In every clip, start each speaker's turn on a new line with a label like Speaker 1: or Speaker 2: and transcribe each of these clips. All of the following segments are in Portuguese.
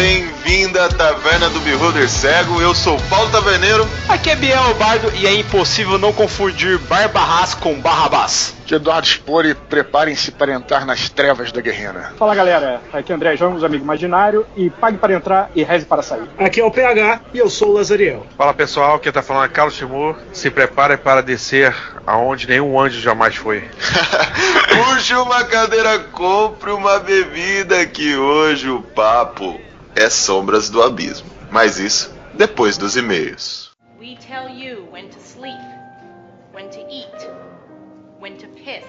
Speaker 1: bem-vindo à Taverna do Beholder Cego. Eu sou o Paulo Taverneiro.
Speaker 2: Aqui é Biel o Bardo e é impossível não confundir Barbarrás com Barrabás.
Speaker 3: Eduardo Spori, preparem-se para entrar nas trevas da guerreira.
Speaker 4: Fala galera, aqui é André Jones, amigo imaginário, e pague para entrar e reze para sair.
Speaker 5: Aqui é o PH e eu sou o Lazariel.
Speaker 6: Fala pessoal, quem tá falando é Carlos Timur. Se prepare para descer aonde nenhum anjo jamais foi.
Speaker 1: Puxe uma cadeira, compre uma bebida, que hoje o papo é Sombras do Abismo. Mas isso depois dos e-mails.
Speaker 7: We tell you when to sleep, when to eat, when to piss.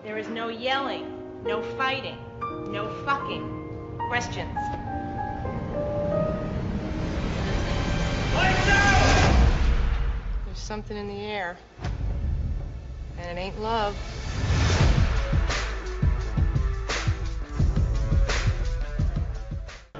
Speaker 7: There is no yelling, no fighting, no fucking. Questions? There's something in the air. And it ain't love.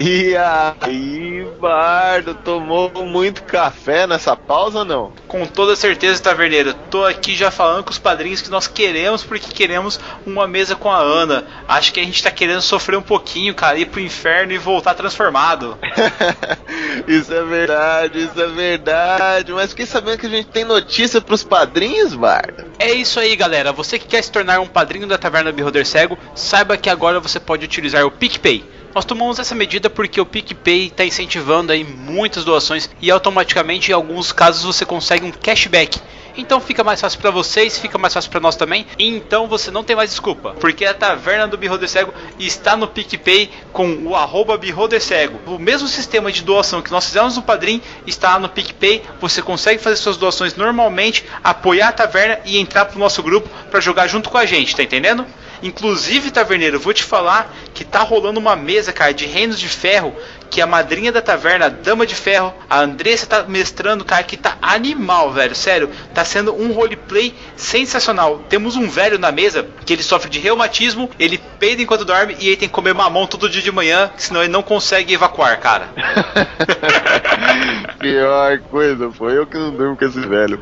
Speaker 1: E aí, Bardo, tomou muito café nessa pausa ou não?
Speaker 2: Com toda certeza, Taverneiro. Tô aqui já falando com os padrinhos que nós queremos, porque queremos uma mesa com a Ana. Acho que a gente tá querendo sofrer um pouquinho, cara, ir pro inferno e voltar transformado.
Speaker 1: Isso é verdade. Mas fiquei sabendo que a gente tem notícia pros padrinhos, Bardo.
Speaker 2: É isso aí, galera. Você que quer se tornar um padrinho da Taverna do Beholder Cego, saiba que agora você pode utilizar o PicPay. Nós tomamos essa medida porque o PicPay está incentivando aí muitas doações e automaticamente em alguns casos você consegue um cashback. Então fica mais fácil para vocês, fica mais fácil para nós também. E então você não tem mais desculpa, porque a Taverna do Beholder Cego está no PicPay com o @BeholderCego. O mesmo sistema de doação que nós fizemos no Padrim está lá no PicPay. Você consegue fazer suas doações normalmente, apoiar a Taverna e entrar pro nosso grupo para jogar junto com a gente, tá entendendo? Inclusive, Taverneiro, eu vou te falar que tá rolando uma mesa, cara, de Reinos de Ferro, que a madrinha da taverna, a Dama de Ferro, a Andressa tá mestrando, cara, que tá animal, velho, sério, tá sendo um roleplay sensacional. Temos um velho na mesa, que ele sofre de reumatismo, ele peida enquanto dorme e ele tem que comer mamão todo dia de manhã, senão ele não consegue evacuar, cara.
Speaker 1: Pior coisa, foi eu que não durmo com esse velho.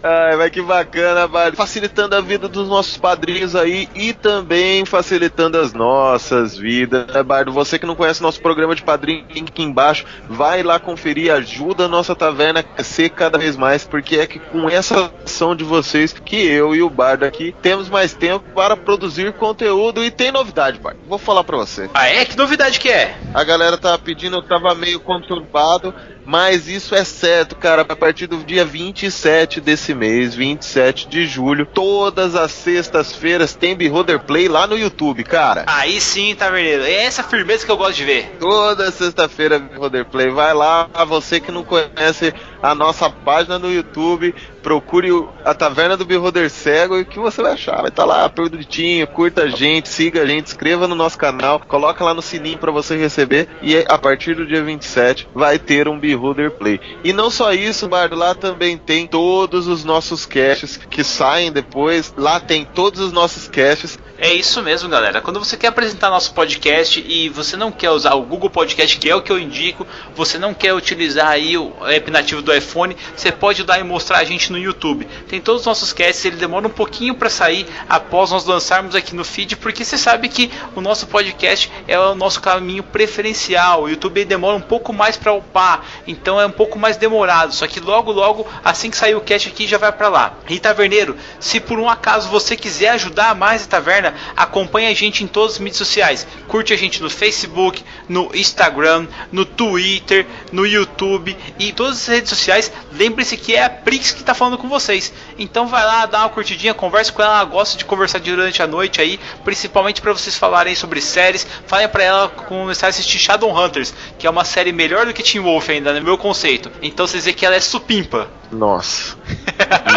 Speaker 1: Ai, mas que bacana, Bardo. Facilitando a vida dos nossos padrinhos aí e também facilitando as nossas vidas, né, Bardo? Você que não conhece nosso programa de padrinho, link aqui embaixo, vai lá conferir, ajuda a nossa taverna a crescer cada vez mais, porque é que com essa ação de vocês que eu e o Bardo aqui temos mais tempo para produzir conteúdo. E tem novidade, Bardo, vou falar pra você.
Speaker 2: Ah, é? Que novidade que é?
Speaker 1: A galera tava pedindo, eu tava meio conturbado, mas isso é certo, cara. A partir do dia 27 desse mês, 27 de julho, todas as sextas-feiras tem Beholder Play lá no YouTube, cara.
Speaker 2: Aí sim, Taverneiro, é essa firmeza que eu gosto de ver.
Speaker 1: Toda sexta-feira Beholder Play. Vai lá, você que não conhece a nossa página no YouTube, procure a Taverna do Beholder Cego e o que você vai achar. Vai estar lá, produtinho, curta a gente, siga a gente, inscreva no nosso canal, coloca lá no sininho pra você receber. E a partir do dia 27 vai ter um Beholder Play. E não só isso, Bardo, lá também tem todos os nossos casts que saem depois. Lá tem todos os nossos casts.
Speaker 2: É isso mesmo, galera. Quando você quer apresentar nosso podcast e você não quer usar o Google Podcast, que é o que eu indico, você não quer utilizar aí o app nativo do iPhone, você pode ir lá e mostrar a gente no YouTube. Tem todos os nossos casts, ele demora um pouquinho para sair após nós lançarmos aqui no feed, porque você sabe que o nosso podcast é o nosso caminho preferencial. O YouTube demora um pouco mais para upar, então é um pouco mais demorado. Só que logo, assim que sair o cast aqui, já vai para lá. E Taverneiro, se por um acaso você quiser ajudar mais a Taverna, acompanhe a gente em todas as mídias sociais. Curte a gente no Facebook, no Instagram, no Twitter, no YouTube e em todas as redes sociais. Lembre-se que é a Prix que está falando com vocês. Então vai lá, dá uma curtidinha, conversa com ela. Ela gosta de conversar durante a noite aí, principalmente para vocês falarem sobre séries. Falem para ela começar a assistir Shadowhunters, que é uma série melhor do que Teen Wolf ainda, no meu conceito. Então vocês veem que ela é supimpa.
Speaker 1: Nossa,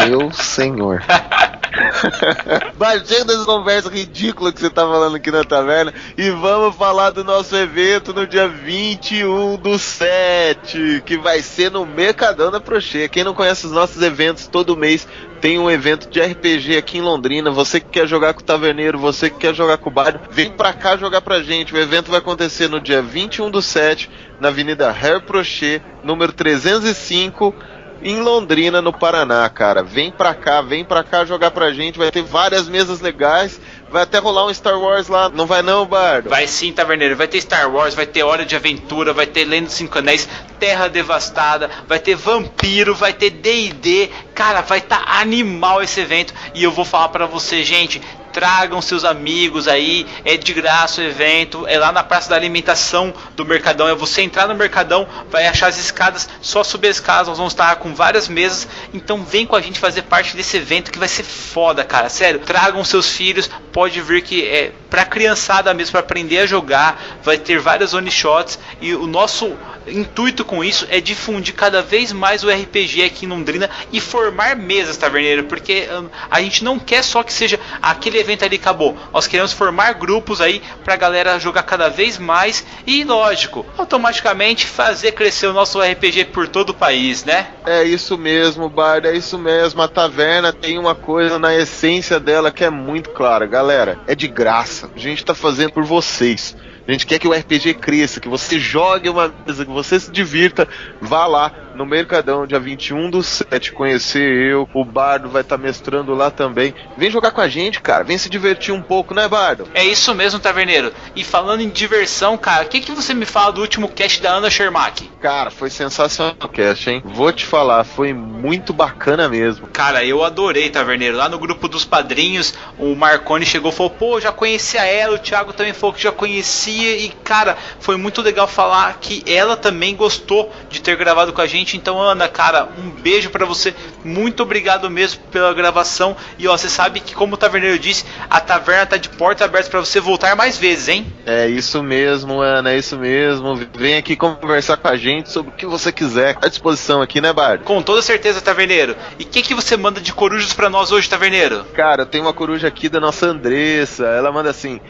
Speaker 1: meu senhor. Mas chega dessa conversa ridícula que você tá falando aqui na taverna e vamos falar do nosso evento no dia 21/7, que vai ser no Mercadão da Prochê. Quem não conhece os nossos eventos, todo mês tem um evento de RPG aqui em Londrina. Você que quer jogar com o Taverneiro, você que quer jogar com o Bardo, vem pra cá jogar pra gente. O evento vai acontecer no dia 21/7, na Avenida Harry Prochet, número 305. em Londrina, no Paraná, cara. Vem pra cá jogar pra gente, vai ter várias mesas legais, vai até rolar um Star Wars lá, não vai não, Bardo?
Speaker 2: Vai sim, Taverneiro, vai ter Star Wars, vai ter Hora de Aventura, vai ter Lenda dos 5 Anéis, Terra Devastada, vai ter Vampiro, vai ter D&D, cara, vai estar animal esse evento, e eu vou falar pra você, gente, tragam seus amigos aí, é de graça o evento, é lá na Praça da Alimentação do Mercadão, é você entrar no Mercadão, vai achar as escadas, só subir as escadas, nós vamos estar com várias mesas, então vem com a gente fazer parte desse evento que vai ser foda, cara, sério, tragam seus filhos, pode vir que é pra criançada mesmo, pra aprender a jogar, vai ter várias one shots, e o nosso intuito com isso é difundir cada vez mais o RPG aqui em Londrina e formar mesas, Taverneiro, porque a gente não quer só que seja aquele evento ali, acabou, nós queremos formar grupos aí pra galera jogar cada vez mais e, lógico, automaticamente fazer crescer o nosso RPG por todo o país, né?
Speaker 1: É isso mesmo, Bard, é isso mesmo, a taverna tem uma coisa na essência dela que é muito clara, galera, é de graça, a gente tá fazendo por vocês. A gente quer que o RPG cresça, que você jogue uma mesa, que você se divirta. Vá lá no Mercadão, dia 21/7, conhecer eu. O Bardo vai estar mestrando lá também. Vem jogar com a gente, cara. Vem se divertir um pouco, né, Bardo?
Speaker 2: É isso mesmo, Taverneiro. E falando em diversão, cara, o que você me fala do último cast da Ana Shermack?
Speaker 1: Cara, foi sensacional o cast, hein? Vou te falar, foi muito bacana mesmo.
Speaker 2: Cara, eu adorei, Taverneiro. Lá no grupo dos padrinhos, o Marconi chegou e falou, pô, já conhecia ela. O Thiago também falou que já conhecia. E, cara, foi muito legal falar que ela também gostou de ter gravado com a gente. Então, Ana, cara, um beijo pra você. Muito obrigado mesmo pela gravação. E, ó, você sabe que, como o Taverneiro disse, a taverna tá de portas abertas pra você voltar mais vezes, hein?
Speaker 1: É isso mesmo, Ana, é isso mesmo. Vem aqui conversar com a gente sobre o que você quiser. À disposição aqui, né, Bardo?
Speaker 2: Com toda certeza, Taverneiro. E o que você manda de corujas pra nós hoje, Taverneiro?
Speaker 1: Cara, eu tenho uma coruja aqui da nossa Andressa. Ela manda assim: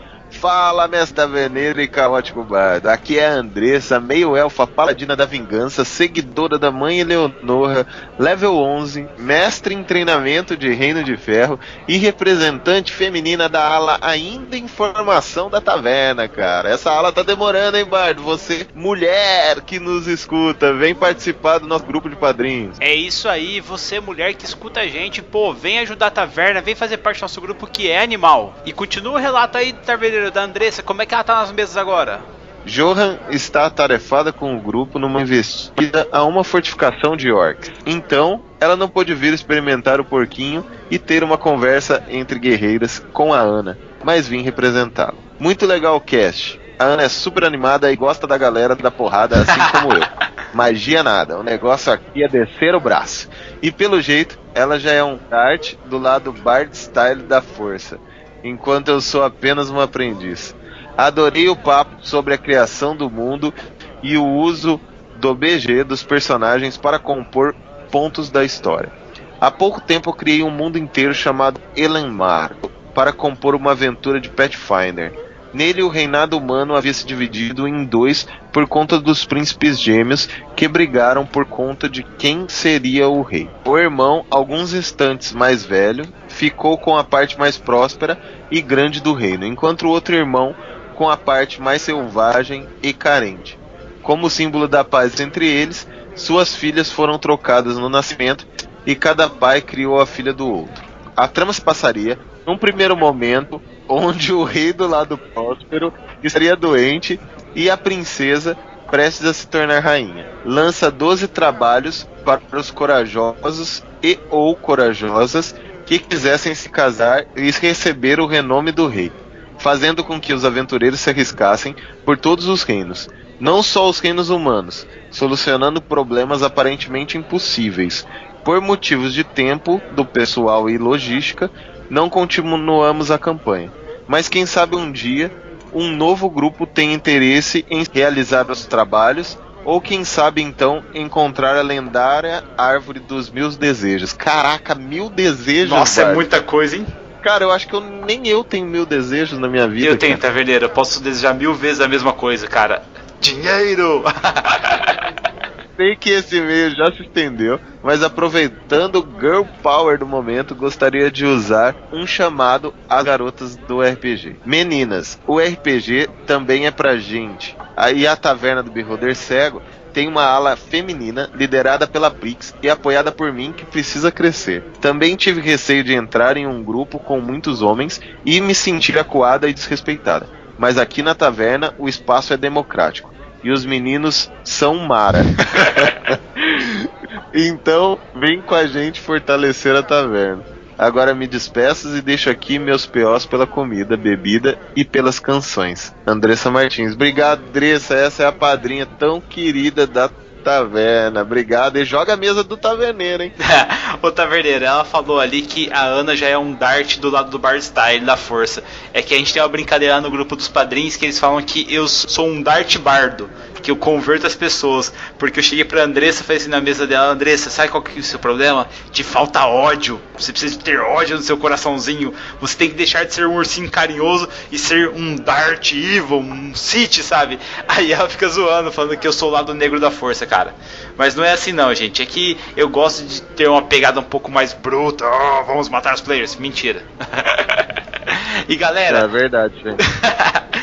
Speaker 1: fala, mestre Taverneiro e caótico Bardo. Aqui é a Andressa, meio elfa paladina da vingança, seguidora da mãe Eleonora, level 11, mestre em treinamento de Reino de Ferro e representante feminina da ala ainda em formação da taverna, cara. Essa ala tá demorando, hein, Bardo? Você, mulher que nos escuta, vem participar do nosso grupo de padrinhos.
Speaker 2: É isso aí, você, mulher que escuta a gente, pô, vem ajudar a taverna, vem fazer parte do nosso grupo que é animal. E continua o relato aí, Taverneiro, da Andressa, como é que ela tá nas mesas agora?
Speaker 1: Johan está atarefada com o grupo numa investida a uma fortificação de orcs. Então, ela não pôde vir experimentar o porquinho e ter uma conversa entre guerreiras com a Ana, mas vim representá-la. Muito legal o cast. A Ana é super animada e gosta da galera da porrada, assim como eu. Magia nada, o negócio aqui é descer o braço. E pelo jeito, ela já é um art do lado Bard Style da força, enquanto eu sou apenas um aprendiz. Adorei o papo sobre a criação do mundo e o uso do BG dos personagens para compor pontos da história. Há pouco tempo eu criei um mundo inteiro chamado Elenmar para compor uma aventura de Pathfinder. Nele o reinado humano havia se dividido em dois por conta dos príncipes gêmeos que brigaram por conta de quem seria o rei. O irmão, alguns instantes mais velho, ficou com a parte mais próspera e grande do reino, enquanto o outro irmão com a parte mais selvagem e carente. Como símbolo da paz entre eles, suas filhas foram trocadas no nascimento e cada pai criou a filha do outro. A trama se passaria, num primeiro momento, onde o rei do lado próspero estaria doente e a princesa prestes a se tornar rainha. Lança 12 trabalhos para os corajosos e ou corajosas que quisessem se casar e receber o renome do rei, fazendo com que os aventureiros se arriscassem por todos os reinos, não só os reinos humanos, solucionando problemas aparentemente impossíveis. Por motivos de tempo, do pessoal e logística, não continuamos a campanha. Mas quem sabe um dia, um novo grupo tem interesse em realizar os trabalhos, ou quem sabe então encontrar a lendária árvore dos 1000 desejos. Caraca, 1000 desejos!
Speaker 2: Nossa,
Speaker 1: Bart.
Speaker 2: É muita coisa, hein?
Speaker 1: Cara, eu acho que nem eu tenho 1000 desejos na minha vida.
Speaker 2: Eu tenho, Taverneiro, eu posso desejar 1000 vezes a mesma coisa, cara. Dinheiro!
Speaker 1: Sei que esse e-mail já se estendeu, mas aproveitando o girl power do momento, gostaria de usar um chamado às garotas do RPG. Meninas, o RPG também é pra gente. Aí a Taverna do Beholder Cego tem uma ala feminina liderada pela Prix e apoiada por mim que precisa crescer. Também tive receio de entrar em um grupo com muitos homens e me sentir acuada e desrespeitada. Mas aqui na taverna o espaço é democrático e os meninos são mara. Então vem com a gente fortalecer a taverna. Agora me despeço e deixo aqui meus POs pela comida, bebida e pelas canções. Andressa Martins. Obrigado, Andressa. Essa é a padrinha tão querida da taverna. Obrigado. E joga a mesa do taverneiro, hein?
Speaker 2: Ô taverneiro, ela falou ali que a Ana já é um dart do lado do Bard Style da força. É que a gente tem uma brincadeira lá no grupo dos padrinhos que eles falam que eu sou um dart bardo, que eu converto as pessoas. Porque eu cheguei pra Andressa e falei assim na mesa dela: Andressa, sabe qual que é o seu problema? Te falta ódio. Você precisa ter ódio no seu coraçãozinho. Você tem que deixar de ser um ursinho carinhoso e ser um Darth Evil, um Sith, sabe? Aí ela fica zoando, falando que eu sou o lado negro da força, cara. Mas não é assim não, gente. É que eu gosto de ter uma pegada um pouco mais bruta. Oh, vamos matar os players. Mentira. E galera...
Speaker 1: É verdade, gente.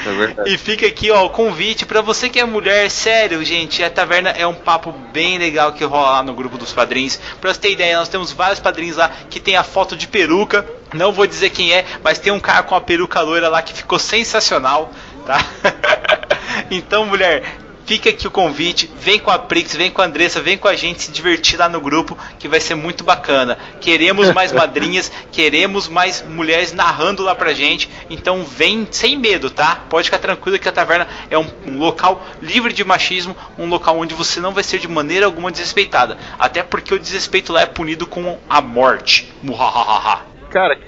Speaker 1: É verdade.
Speaker 2: E fica aqui, ó, o convite pra você que é mulher. Sério, gente, a taverna é um papo bem legal que rola lá no grupo dos padrinhos. Pra você ter ideia, nós temos vários padrinhos lá que tem a foto de peruca. Não vou dizer quem é, mas tem um cara com a peruca loira lá que ficou sensacional, tá? Então, mulher, fica aqui o convite, vem com a Prix, vem com a Andressa, vem com a gente se divertir lá no grupo, que vai ser muito bacana. Queremos mais madrinhas, queremos mais mulheres narrando lá pra gente, então vem sem medo, tá? Pode ficar tranquilo que a taverna é um local livre de machismo, um local onde você não vai ser de maneira alguma desrespeitada, até porque o desrespeito lá é punido com a morte. Muhahaha.
Speaker 1: Cara,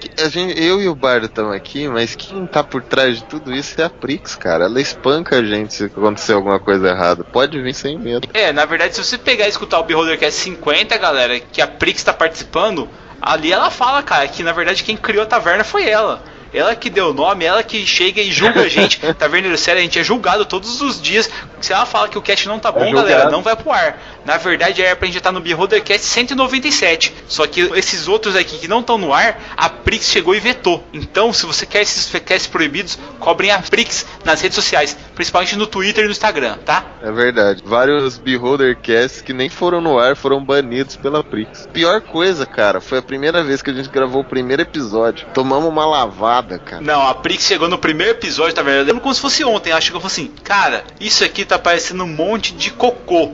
Speaker 1: eu e o Bardo estamos aqui, mas quem tá por trás de tudo isso é a Prix, cara. Ela espanca a gente se acontecer alguma coisa errada. Pode vir sem medo.
Speaker 2: É, na verdade, se você pegar e escutar o Beholdercast 50, galera, que a Prix tá participando, ali ela fala, cara, que na verdade quem criou a taverna foi ela. Ela que deu o nome, ela que chega e julga a gente. Taverneiro sério, a gente é julgado todos os dias. Se ela fala que o cast não tá bom, galera, não vai pro ar. Na verdade, era pra gente estar no Beholdercast 197. Só que esses outros aqui que não estão no ar, a Prix chegou e vetou. Então, se você quer esses casts proibidos, cobrem a Prix nas redes sociais, principalmente no Twitter e no Instagram, tá?
Speaker 1: É verdade. Vários Beholdercasts que nem foram no ar foram banidos pela Prix. Pior coisa, cara, foi a primeira vez que a gente gravou o primeiro episódio. Tomamos uma lavada, cara.
Speaker 2: Não, a Prix chegou no primeiro episódio, tá vendo? Eu lembro como se fosse ontem. Ela chegou e falou assim: cara, isso aqui tá parecendo um monte de cocô.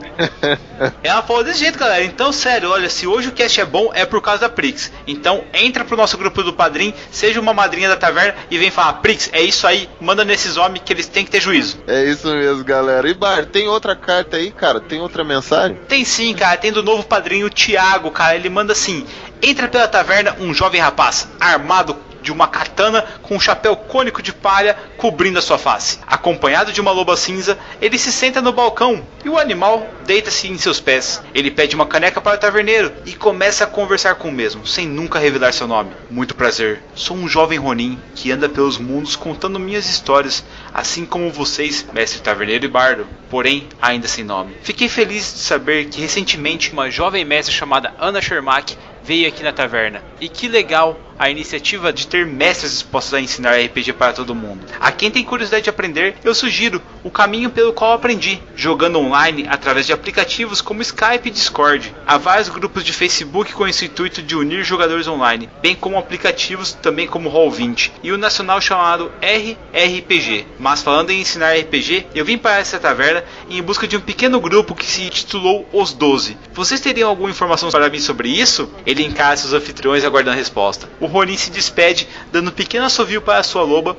Speaker 2: Ela falou desse jeito, galera. Então, sério, olha, se hoje o cast é bom, é por causa da Prix. Então, entra pro nosso grupo do Padrim, seja uma madrinha da taverna e vem falar: Prix, é isso aí, manda nesses homens que eles têm que ter juízo.
Speaker 1: É isso mesmo, galera. E Bar, tem outra carta aí, cara? Tem outra mensagem?
Speaker 2: Tem sim, cara. Tem do novo padrinho, o Thiago, cara. Ele manda assim: entra pela taverna um jovem rapaz, armado de uma katana com um chapéu cônico de palha cobrindo a sua face. Acompanhado de uma loba cinza, ele se senta no balcão e o animal deita-se em seus pés. Ele pede uma caneca para o taverneiro e começa a conversar com o mesmo, sem nunca revelar seu nome. Muito prazer, sou um jovem Ronin que anda pelos mundos contando minhas histórias, assim como vocês, mestre taverneiro e bardo, porém ainda sem nome. Fiquei feliz de saber que recentemente uma jovem mestre chamada Ana Shermack veio aqui na taverna. E que legal a iniciativa de ter mestres dispostos a ensinar RPG para todo mundo. A quem tem curiosidade de aprender, eu sugiro o caminho pelo qual aprendi, jogando online através de aplicativos como Skype e Discord. Há vários grupos de Facebook com esse intuito de unir jogadores online, bem como aplicativos também como Roll20 e o nacional chamado RRPG. Mas falando em ensinar RPG, eu vim para essa taverna em busca de um pequeno grupo que se intitulou Os 12. Vocês teriam alguma informação para mim sobre isso? Ele encara seus anfitriões aguardando a resposta. O Ronin se despede, dando um pequeno assovio para a sua loba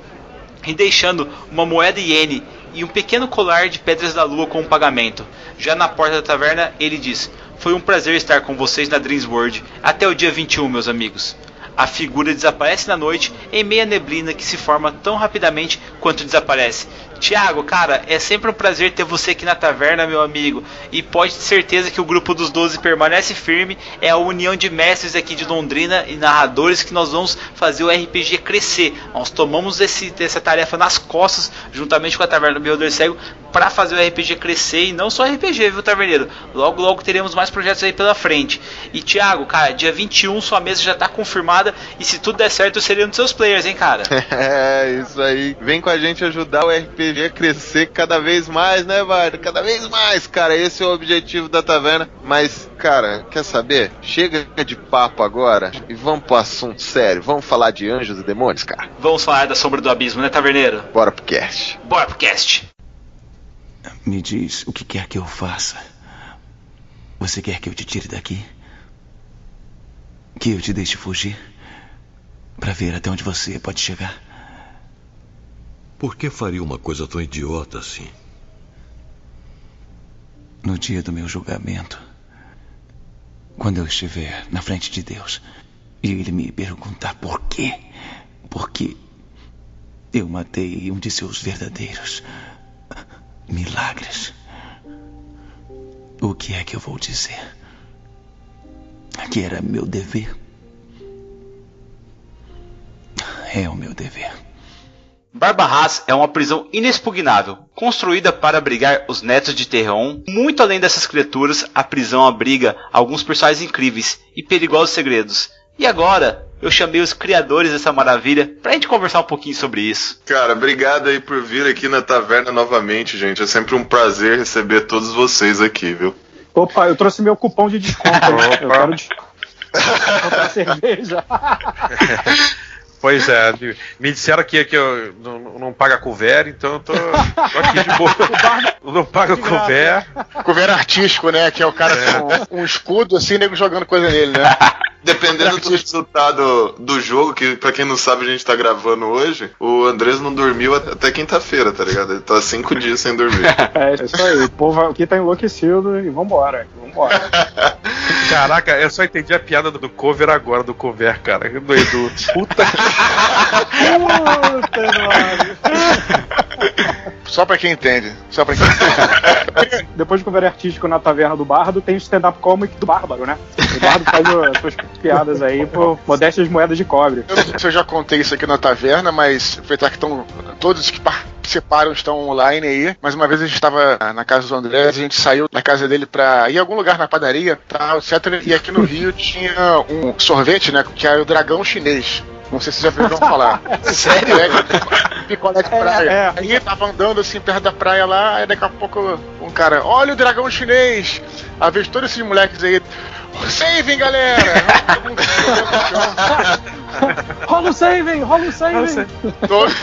Speaker 2: e deixando uma moeda iene e um pequeno colar de pedras da lua como pagamento. Já na porta da taverna, ele diz: foi um prazer estar com vocês na Dreams World. Até o dia 21, meus amigos. A figura desaparece na noite em meia neblina que se forma tão rapidamente quanto desaparece. Thiago, cara, é sempre um prazer ter você aqui na taverna, meu amigo. E pode ter certeza que o grupo dos 12 permanece firme. É a união de mestres aqui de Londrina e narradores que nós vamos fazer o RPG crescer. Nós tomamos essa tarefa nas costas, juntamente com a Taverna do Beholder Cego, para fazer o RPG crescer. E não só RPG, viu, taverneiro? Logo, logo teremos mais projetos aí pela frente. E Thiago, cara, dia 21 sua mesa já tá confirmada. E se tudo der certo, eu seria um dos seus players, hein, cara?
Speaker 1: É, isso aí. Vem com a gente ajudar o RPG iria crescer cada vez mais, né, Bardo? Cada vez mais, cara. Esse é o objetivo da taverna. Mas, cara, quer saber? Chega de papo agora e vamos pro assunto sério. Vamos falar de anjos e demônios, cara.
Speaker 2: Vamos falar da Sombra do Abismo, né, taverneiro?
Speaker 1: Bora pro cast.
Speaker 2: Bora pro cast.
Speaker 8: Me diz o que quer que eu faça. Você quer que eu te tire daqui? Que eu te deixe fugir? Pra ver até onde você pode chegar?
Speaker 9: Por que faria uma coisa tão idiota assim?
Speaker 8: No dia do meu julgamento, quando eu estiver na frente de Deus e Ele me perguntar por quê, porque eu matei um de seus verdadeiros milagres, o que é que eu vou dizer? Que era meu dever? É o meu dever.
Speaker 2: Barba-Ras é uma prisão inexpugnável, construída para abrigar os netos de Terron. Muito além dessas criaturas, a prisão abriga alguns personagens incríveis e perigosos segredos. E agora, eu chamei os criadores dessa maravilha pra gente conversar um pouquinho sobre isso.
Speaker 1: Cara, obrigado aí por vir aqui na taverna novamente, gente. É sempre um prazer receber todos vocês aqui, viu?
Speaker 4: Opa, eu trouxe meu cupom de desconto. Eu quero comprar cerveja.
Speaker 6: Pois é, me disseram que eu não paga couvert, então eu tô aqui de boa. Não paga couvert.
Speaker 3: Couvert artístico, né? Que é o cara com um escudo assim, nego jogando coisa nele, né?
Speaker 1: Dependendo do resultado do jogo, que pra quem não sabe a gente tá gravando hoje, o Andrés não dormiu até quinta-feira, tá ligado? Ele tá 5 dias sem dormir.
Speaker 4: É isso aí, o povo aqui tá enlouquecido e vambora.
Speaker 6: Caraca, eu só entendi a piada do cover agora, do couvert, cara. Do Edu. Puta que...
Speaker 3: Só pra quem entende.
Speaker 4: Depois do cover artístico na taverna do Bardo, tem o stand-up comic do Bárbaro, né? O Bardo faz as suas piadas aí por modéstias moedas de cobre.
Speaker 3: Eu não sei se eu já contei isso aqui na taverna, mas aproveitar que estão todos que participaram estão online aí. Mais uma vez a gente estava na casa do André, a gente saiu da casa dele pra ir a algum lugar na padaria, tal, etc. E aqui no Rio tinha um sorvete, né? Que era o dragão chinês. Não sei se vocês já ouviram falar.
Speaker 2: Sério?
Speaker 3: Picolé de praia. Aí tava andando assim perto da praia lá, aí daqui a pouco um cara, olha o dragão chinês. A vez todos esses moleques aí, saving, galera!
Speaker 4: Rola o saving!
Speaker 3: Todos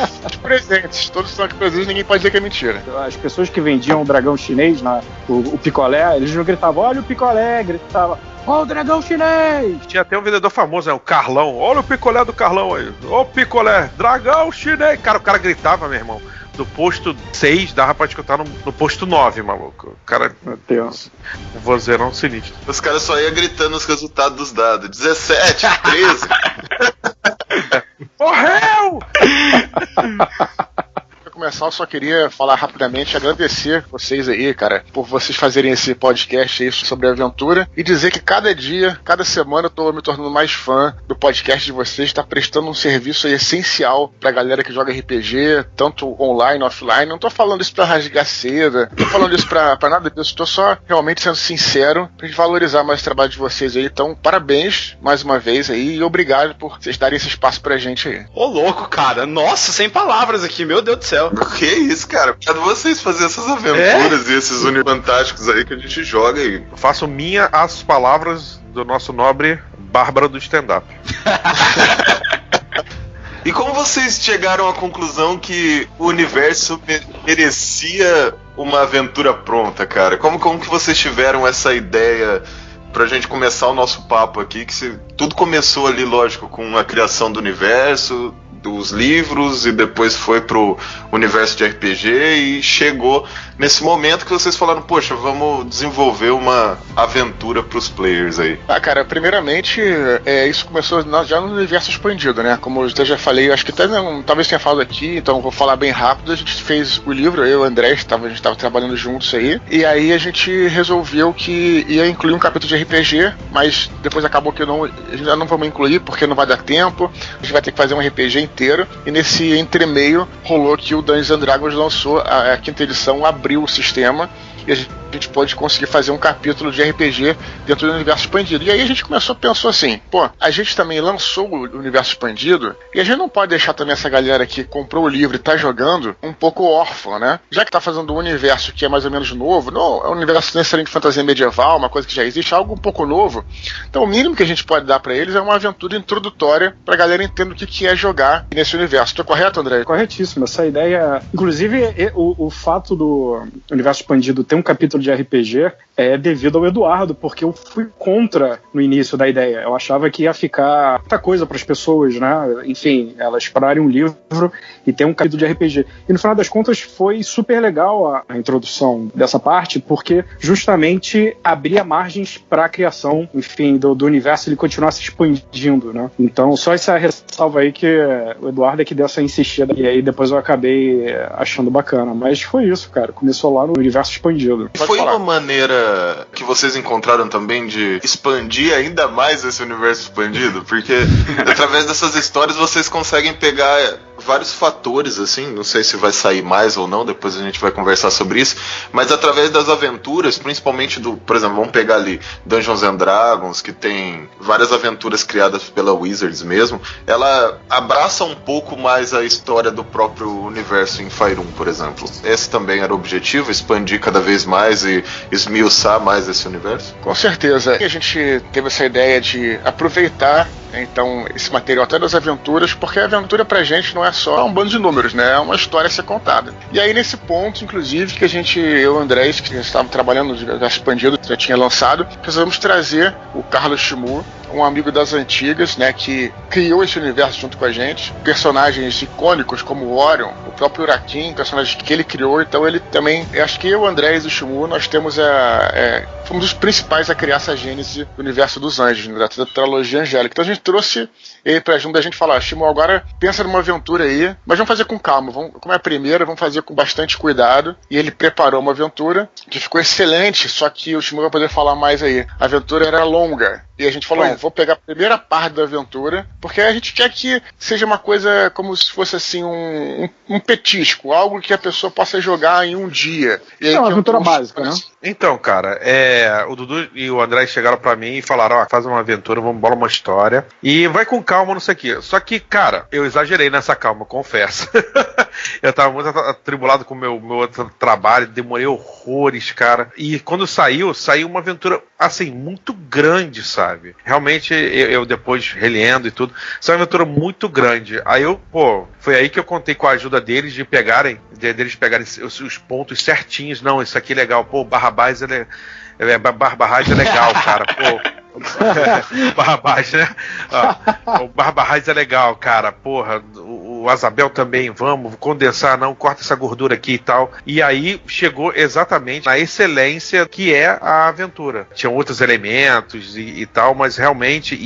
Speaker 3: estão aqui presentes, ninguém pode dizer que é mentira.
Speaker 4: As pessoas que vendiam o dragão chinês, o picolé, eles não gritavam, olha o picolé, gritavam, ó o dragão chinês!
Speaker 6: Tinha até um vendedor famoso, né? O Carlão. Olha o picolé do Carlão aí. Ô picolé, dragão chinês! Cara, o cara gritava, meu irmão. Do posto 6 dava pra escutar no posto 9, maluco. O cara.
Speaker 4: Meu Deus.
Speaker 6: Um vozeirão sinistro.
Speaker 1: Os caras só iam gritando os resultados dos dados. 17, 13.
Speaker 6: Morreu!
Speaker 3: Começar, eu só queria falar rapidamente, agradecer vocês aí, cara, por vocês fazerem esse podcast aí sobre a aventura e dizer que cada dia, cada semana eu tô me tornando mais fã do podcast de vocês, tá prestando um serviço aí essencial pra galera que joga RPG, tanto online, offline. Não tô falando isso pra rasgar seda, não tô falando isso pra nada disso, tô só realmente sendo sincero pra gente valorizar mais o trabalho de vocês aí. Então, parabéns mais uma vez aí e obrigado por vocês darem esse espaço pra gente aí.
Speaker 2: Ô louco, cara, nossa, sem palavras aqui, meu Deus do céu.
Speaker 1: Que isso, cara? Obrigado vocês fazerem essas aventuras e esses universos fantásticos aí que a gente joga aí.
Speaker 6: Eu faço minha as palavras do nosso nobre Bárbaro do stand-up.
Speaker 1: E como vocês chegaram à conclusão que o universo merecia uma aventura pronta, cara? Como que vocês tiveram essa ideia pra gente começar o nosso papo aqui? Tudo começou ali, lógico, com a criação do universo, dos livros, e depois foi pro universo de RPG e chegou nesse momento que vocês falaram, poxa, vamos desenvolver uma aventura pros players aí.
Speaker 3: Cara, primeiramente, isso começou já no universo expandido, né? Como eu já falei, acho que até talvez tenha falado aqui, então vou falar bem rápido. A gente fez o livro, eu e o André, a gente estava trabalhando juntos aí, e aí a gente resolveu que ia incluir um capítulo de RPG, mas depois acabou que a gente já não vamos incluir, porque não vai dar tempo, a gente vai ter que fazer um RPG inteiro, e nesse entremeio rolou que o Dungeons & Dragons lançou a quinta edição, abriu o sistema, e a gente pode conseguir fazer um capítulo de RPG dentro do universo expandido. E aí a gente pensou assim, pô, a gente também lançou o universo expandido, e a gente não pode deixar também essa galera que comprou o livro e tá jogando um pouco órfã, né? Já que tá fazendo um universo que é mais ou menos novo, não é um universo necessariamente de fantasia medieval, uma coisa que já existe, algo um pouco novo. Então o mínimo que a gente pode dar pra eles é uma aventura introdutória pra galera entender o que é jogar nesse universo. Tô correto, André?
Speaker 4: Corretíssimo, essa ideia. Inclusive, o fato do universo expandido ter um capítulo de RPG é devido ao Eduardo, porque eu fui contra no início da ideia. Eu achava que ia ficar muita coisa para as pessoas, né? Enfim, elas pararem um livro e ter um capítulo de RPG. E no final das contas foi super legal a introdução dessa parte, porque justamente abria margens para a criação, enfim, do universo ele continuar se expandindo, né? Então, só essa ressalva aí que o Eduardo é que deu essa insistida e aí depois eu acabei achando bacana. Mas foi isso, cara. Começou lá no universo expandido.
Speaker 1: Foi uma maneira que vocês encontraram também de expandir ainda mais esse universo expandido? Porque através dessas histórias vocês conseguem pegar vários fatores, assim, não sei se vai sair mais ou não, depois a gente vai conversar sobre isso, mas através das aventuras, principalmente por exemplo, vamos pegar ali Dungeons and Dragons, que tem várias aventuras criadas pela Wizards mesmo, ela abraça um pouco mais a história do próprio universo em Faerûn, por exemplo. Esse também era o objetivo, expandir cada vez mais e esmiuçar mais esse universo?
Speaker 3: Com certeza. E a gente teve essa ideia de aproveitar então esse material até das aventuras, porque a aventura pra gente não é só um bando de números, né? É uma história a ser contada. E aí nesse ponto, inclusive, que eu e o André, que estavam trabalhando no universo expandido, já tinha lançado, resolvemos trazer o Carlos Shimur, um amigo das antigas, né, que criou esse universo junto com a gente, personagens icônicos como o Orion, o próprio Urakin, personagens que ele criou. Então ele também, eu acho que eu, o André e o Shimur, nós temos fomos os principais a criar essa gênese do universo dos anjos, né, da trilogia angélica. Então a gente trouxe ele pra junto da gente falar, Shimur, agora pensa numa aventura aí, mas vamos fazer com calma, como é a primeira, vamos fazer com bastante cuidado. E ele preparou uma aventura que ficou excelente, só que o Shimur vai poder falar mais aí. A aventura era longa, e a gente falou, vou pegar a primeira parte da aventura, porque a gente quer que seja uma coisa como se fosse assim um petisco, algo que a pessoa possa jogar em um dia. E aí,
Speaker 4: uma aventura básica, né?
Speaker 6: Então, cara, o Dudu e o André chegaram pra mim e falaram, faz uma aventura, vamos bolar uma história, e vai com calma, não sei o quê. Só que, cara, eu exagerei nessa calma, confesso. Eu tava muito atribulado com o meu outro trabalho, demorei horrores, cara. E quando saiu uma aventura, assim, muito grande, sabe? Realmente, eu depois relendo e tudo, saiu uma aventura muito grande. Aí foi aí que eu contei com a ajuda deles pegarem os pontos certinhos. Não, isso aqui é legal. Barrabás Barrabás é legal, cara. Barrabás, né? O Barrabás é legal, cara. Porra, o Azabel também, vamos condensar, não, corta essa gordura aqui e tal. E aí chegou exatamente na excelência que é a aventura. Tinham outros elementos e tal, mas realmente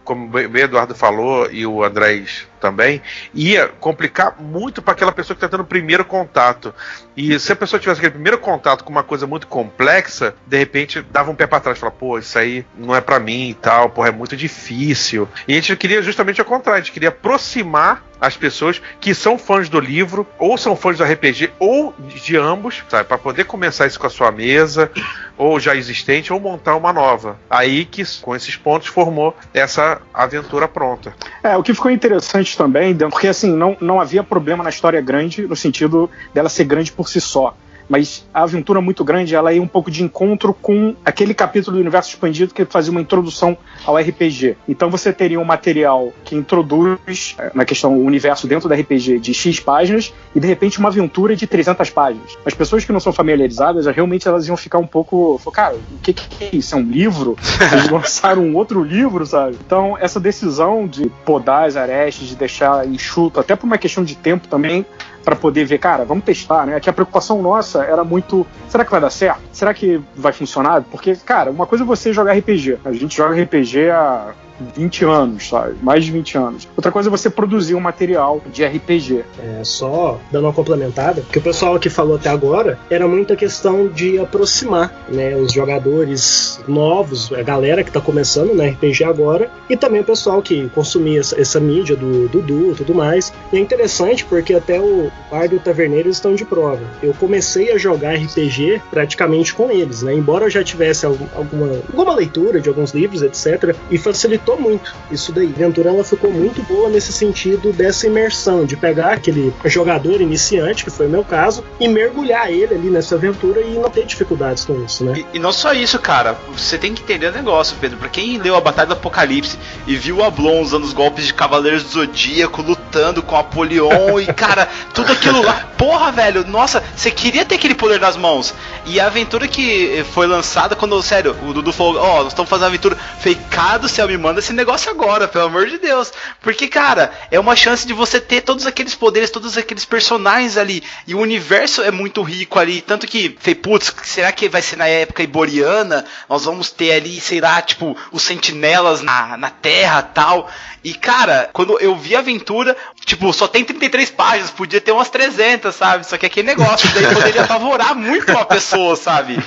Speaker 6: como o Eduardo falou e o Andrés também, ia complicar muito para aquela pessoa que está tendo o primeiro contato. E se a pessoa tivesse aquele primeiro contato com uma coisa muito complexa, de repente dava um pé para trás, falava, isso aí não é para mim e tal, é muito difícil. E a gente queria justamente ao contrário, a gente queria aproximar as pessoas que são fãs do livro, ou são fãs do RPG, ou de ambos, sabe, para poder começar isso com a sua mesa, ou já existente, ou montar uma nova. Aí que, com esses pontos, formou essa aventura pronta.
Speaker 4: O que ficou interessante também, porque assim, não havia problema na história grande, no sentido dela ser grande por si só. Mas a aventura muito grande, ela ia um pouco de encontro com aquele capítulo do universo expandido que fazia uma introdução ao RPG. Então você teria um material que introduz na questão o universo dentro do RPG de X páginas e de repente uma aventura de 300 páginas. As pessoas que não são familiarizadas, realmente elas iam ficar um pouco... Cara, o que é isso? É um livro? Eles lançaram um outro livro, sabe? Então essa decisão de podar as arestas, de deixar enxuto, até por uma questão de tempo também, para poder ver, cara, vamos testar, né? Que a preocupação nossa era muito, será que vai dar certo? Será que vai funcionar? Porque, cara, uma coisa é você jogar RPG. A gente joga RPG há 20 anos, sabe? Mais de 20 anos. Outra coisa é você produzir um material de RPG.
Speaker 5: Só dando uma complementada, que o pessoal que falou até agora era muita questão de aproximar, né, os jogadores novos, a galera que tá começando no RPG agora, e também o pessoal que consumia essa mídia do Dudu e tudo mais. E é interessante porque até o Bardo e o Taverneiro estão de prova. Eu comecei a jogar RPG praticamente com eles, né? Embora eu já tivesse alguma leitura de alguns livros, etc. E facilitou muito isso daí. A aventura ela ficou muito boa nesse sentido dessa imersão, de pegar aquele jogador iniciante, que foi o meu caso, e mergulhar ele ali nessa aventura e não ter dificuldades com isso, né?
Speaker 2: E não só isso, cara. Você tem que entender o negócio, Pedro. Pra quem leu a Batalha do Apocalipse e viu o Ablon usando os golpes de Cavaleiros do Zodíaco, lutando com Apolion e, cara, tudo aquilo lá. Porra, velho, nossa, você queria ter aquele poder nas mãos. E a aventura que foi lançada quando, sério, o Dudu falou, nós estamos fazendo uma aventura. Falei, cara do céu, me manda esse negócio agora, pelo amor de Deus. Porque, cara, é uma chance de você ter todos aqueles poderes, todos aqueles personagens ali. E o universo é muito rico ali. Tanto que, falei, putz, será que vai ser na época iboriana? Nós vamos ter ali, sei lá, tipo, os sentinelas na Terra e tal. E, cara, quando eu vi a aventura, tipo, só tem 33 páginas, podia ter umas 300, sabe? Só que aquele negócio, daí poderia apavorar muito uma pessoa, sabe?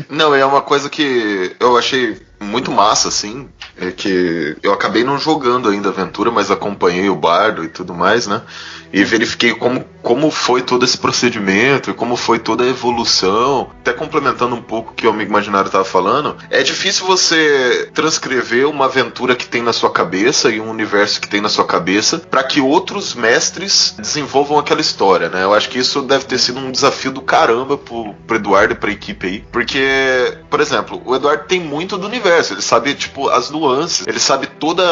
Speaker 1: Não, é uma coisa que eu achei muito massa, assim, é que eu acabei não jogando ainda a aventura, mas acompanhei o Bardo e tudo mais, né? E verifiquei como foi todo esse procedimento e como foi toda a evolução. Até complementando um pouco o que o Amigo Imaginário estava falando, é difícil você transcrever uma aventura que tem na sua cabeça e um universo que tem na sua cabeça para que outros mestres desenvolvam aquela história, né? Eu acho que isso deve ter sido um desafio do caramba pro Eduardo e pra equipe aí, porque, por exemplo, o Eduardo tem muito do universo, ele sabe, tipo, as nuances, ele sabe toda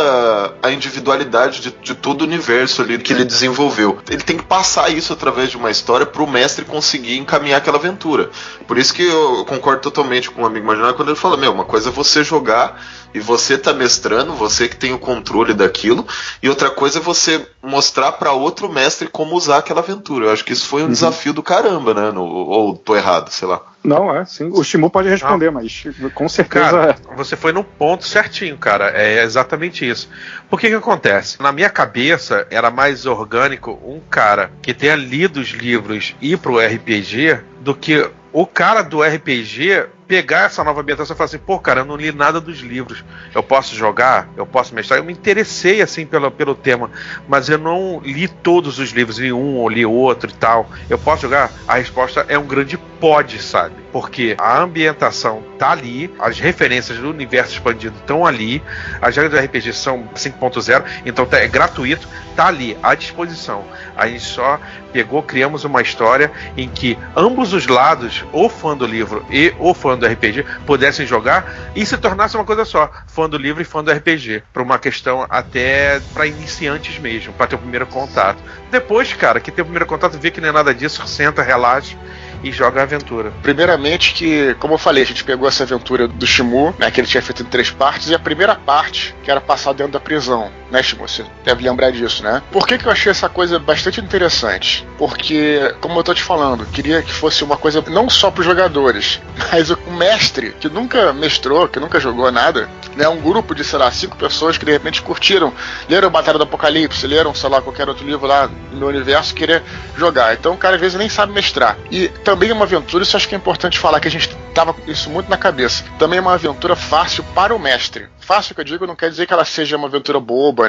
Speaker 1: a individualidade de todo o universo ali que ele desenvolveu. Ele tem que passar isso através de uma história pro mestre conseguir encaminhar aquela aventura. Por isso que eu concordo totalmente com o Amigo Imaginário quando ele fala, uma coisa é você jogar e você tá mestrando, você que tem o controle daquilo, e outra coisa é você mostrar para outro mestre como usar aquela aventura. Eu acho que isso foi um desafio do caramba, né? Ou tô errado, sei lá.
Speaker 4: Não, sim. O Shimu pode responder, mas com certeza...
Speaker 6: Cara, você foi no ponto certinho, cara. É exatamente isso. Por que acontece? Na minha cabeça, era mais orgânico um cara que tenha lido os livros e ir pro RPG do que o cara do RPG pegar essa nova ambientação e falar assim, pô, cara, eu não li nada dos livros, eu posso jogar, eu posso mestrar. Eu me interessei, assim, pelo tema, mas eu não li todos os livros, li um ou li outro e tal. Eu posso jogar? A resposta é um grande pode, sabe? Porque a ambientação tá ali, as referências do universo expandido estão ali, as regras do RPG são 5.0, então é gratuito, tá ali, à disposição. A gente só criamos uma história em que ambos os lados, o fã do livro e o fã do RPG, pudessem jogar e se tornasse uma coisa só, fã do livro e fã do RPG, para uma questão até para iniciantes mesmo, para ter o primeiro contato. Depois, cara, que tem o primeiro contato, vê que não é nada disso, senta, relaxa e joga a aventura.
Speaker 3: Primeiramente que, como eu falei, a gente pegou essa aventura do Shimu, né, que ele tinha feito em 3 partes, e a primeira parte, que era passar dentro da prisão, né, Shimu? Você deve lembrar disso, né? Por que eu achei essa coisa bastante interessante? Porque, como eu tô te falando, queria que fosse uma coisa não só pros jogadores, mas o mestre, que nunca mestrou, que nunca jogou nada, né, um grupo de, sei lá, 5 pessoas que de repente curtiram, leram Batalha do Apocalipse, leram, sei lá, qualquer outro livro lá no meu universo, querer jogar. Então o cara às vezes nem sabe mestrar. E também é uma aventura, isso acho que é importante falar, que a gente tava com isso muito na cabeça. Também é uma aventura fácil para o mestre. Fácil, que eu digo, não quer dizer que ela seja uma aventura boba,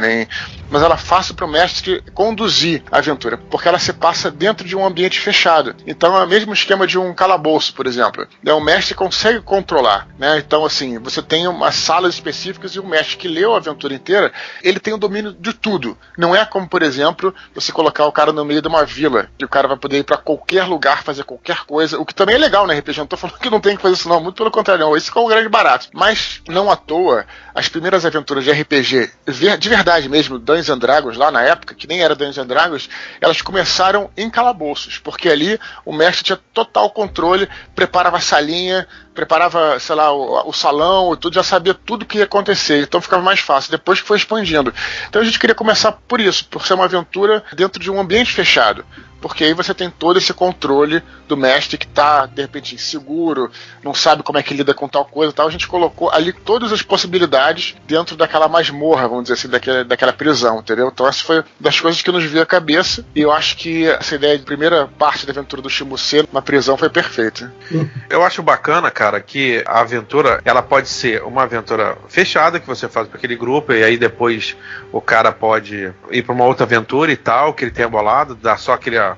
Speaker 3: mas ela é fácil para o mestre conduzir a aventura, porque ela se passa dentro de um ambiente fechado. Então é o mesmo esquema de um calabouço, por exemplo. O mestre consegue controlar, né? Então, assim, você tem umas salas específicas e o mestre que leu a aventura inteira, ele tem o domínio de tudo. Não é como, por exemplo, você colocar o cara no meio de uma vila, que o cara vai poder ir para qualquer lugar, fazer qualquer coisa, o que também é legal, né, RPG? Não tô falando que não tem que fazer isso, não. Muito pelo contrário, não. Isso é um grande barato. Mas, não à toa, as primeiras aventuras de RPG, de verdade mesmo, Dungeons and Dragons, lá na época, que nem era Dungeons and Dragons, elas começaram em calabouços, porque ali o mestre tinha total controle, preparava a salinha, preparava, sei lá, o salão e tudo, já sabia tudo que ia acontecer, então ficava mais fácil, depois que foi expandindo. Então a gente queria começar por isso, por ser uma aventura dentro de um ambiente fechado. Porque aí você tem todo esse controle do mestre que tá, de repente, inseguro, não sabe como é que lida com tal coisa e tal. A gente colocou ali todas as possibilidades dentro daquela masmorra, vamos dizer assim, daquela prisão, entendeu? Então essa foi das coisas que nos veio à cabeça, e eu acho que essa ideia de primeira parte da aventura do Shimuse na prisão foi perfeita.
Speaker 6: Eu acho bacana, cara, que a aventura, ela pode ser uma aventura fechada, que você faz para aquele grupo, e aí depois o cara pode ir para uma outra aventura e tal, que ele tenha bolado, dar só aquela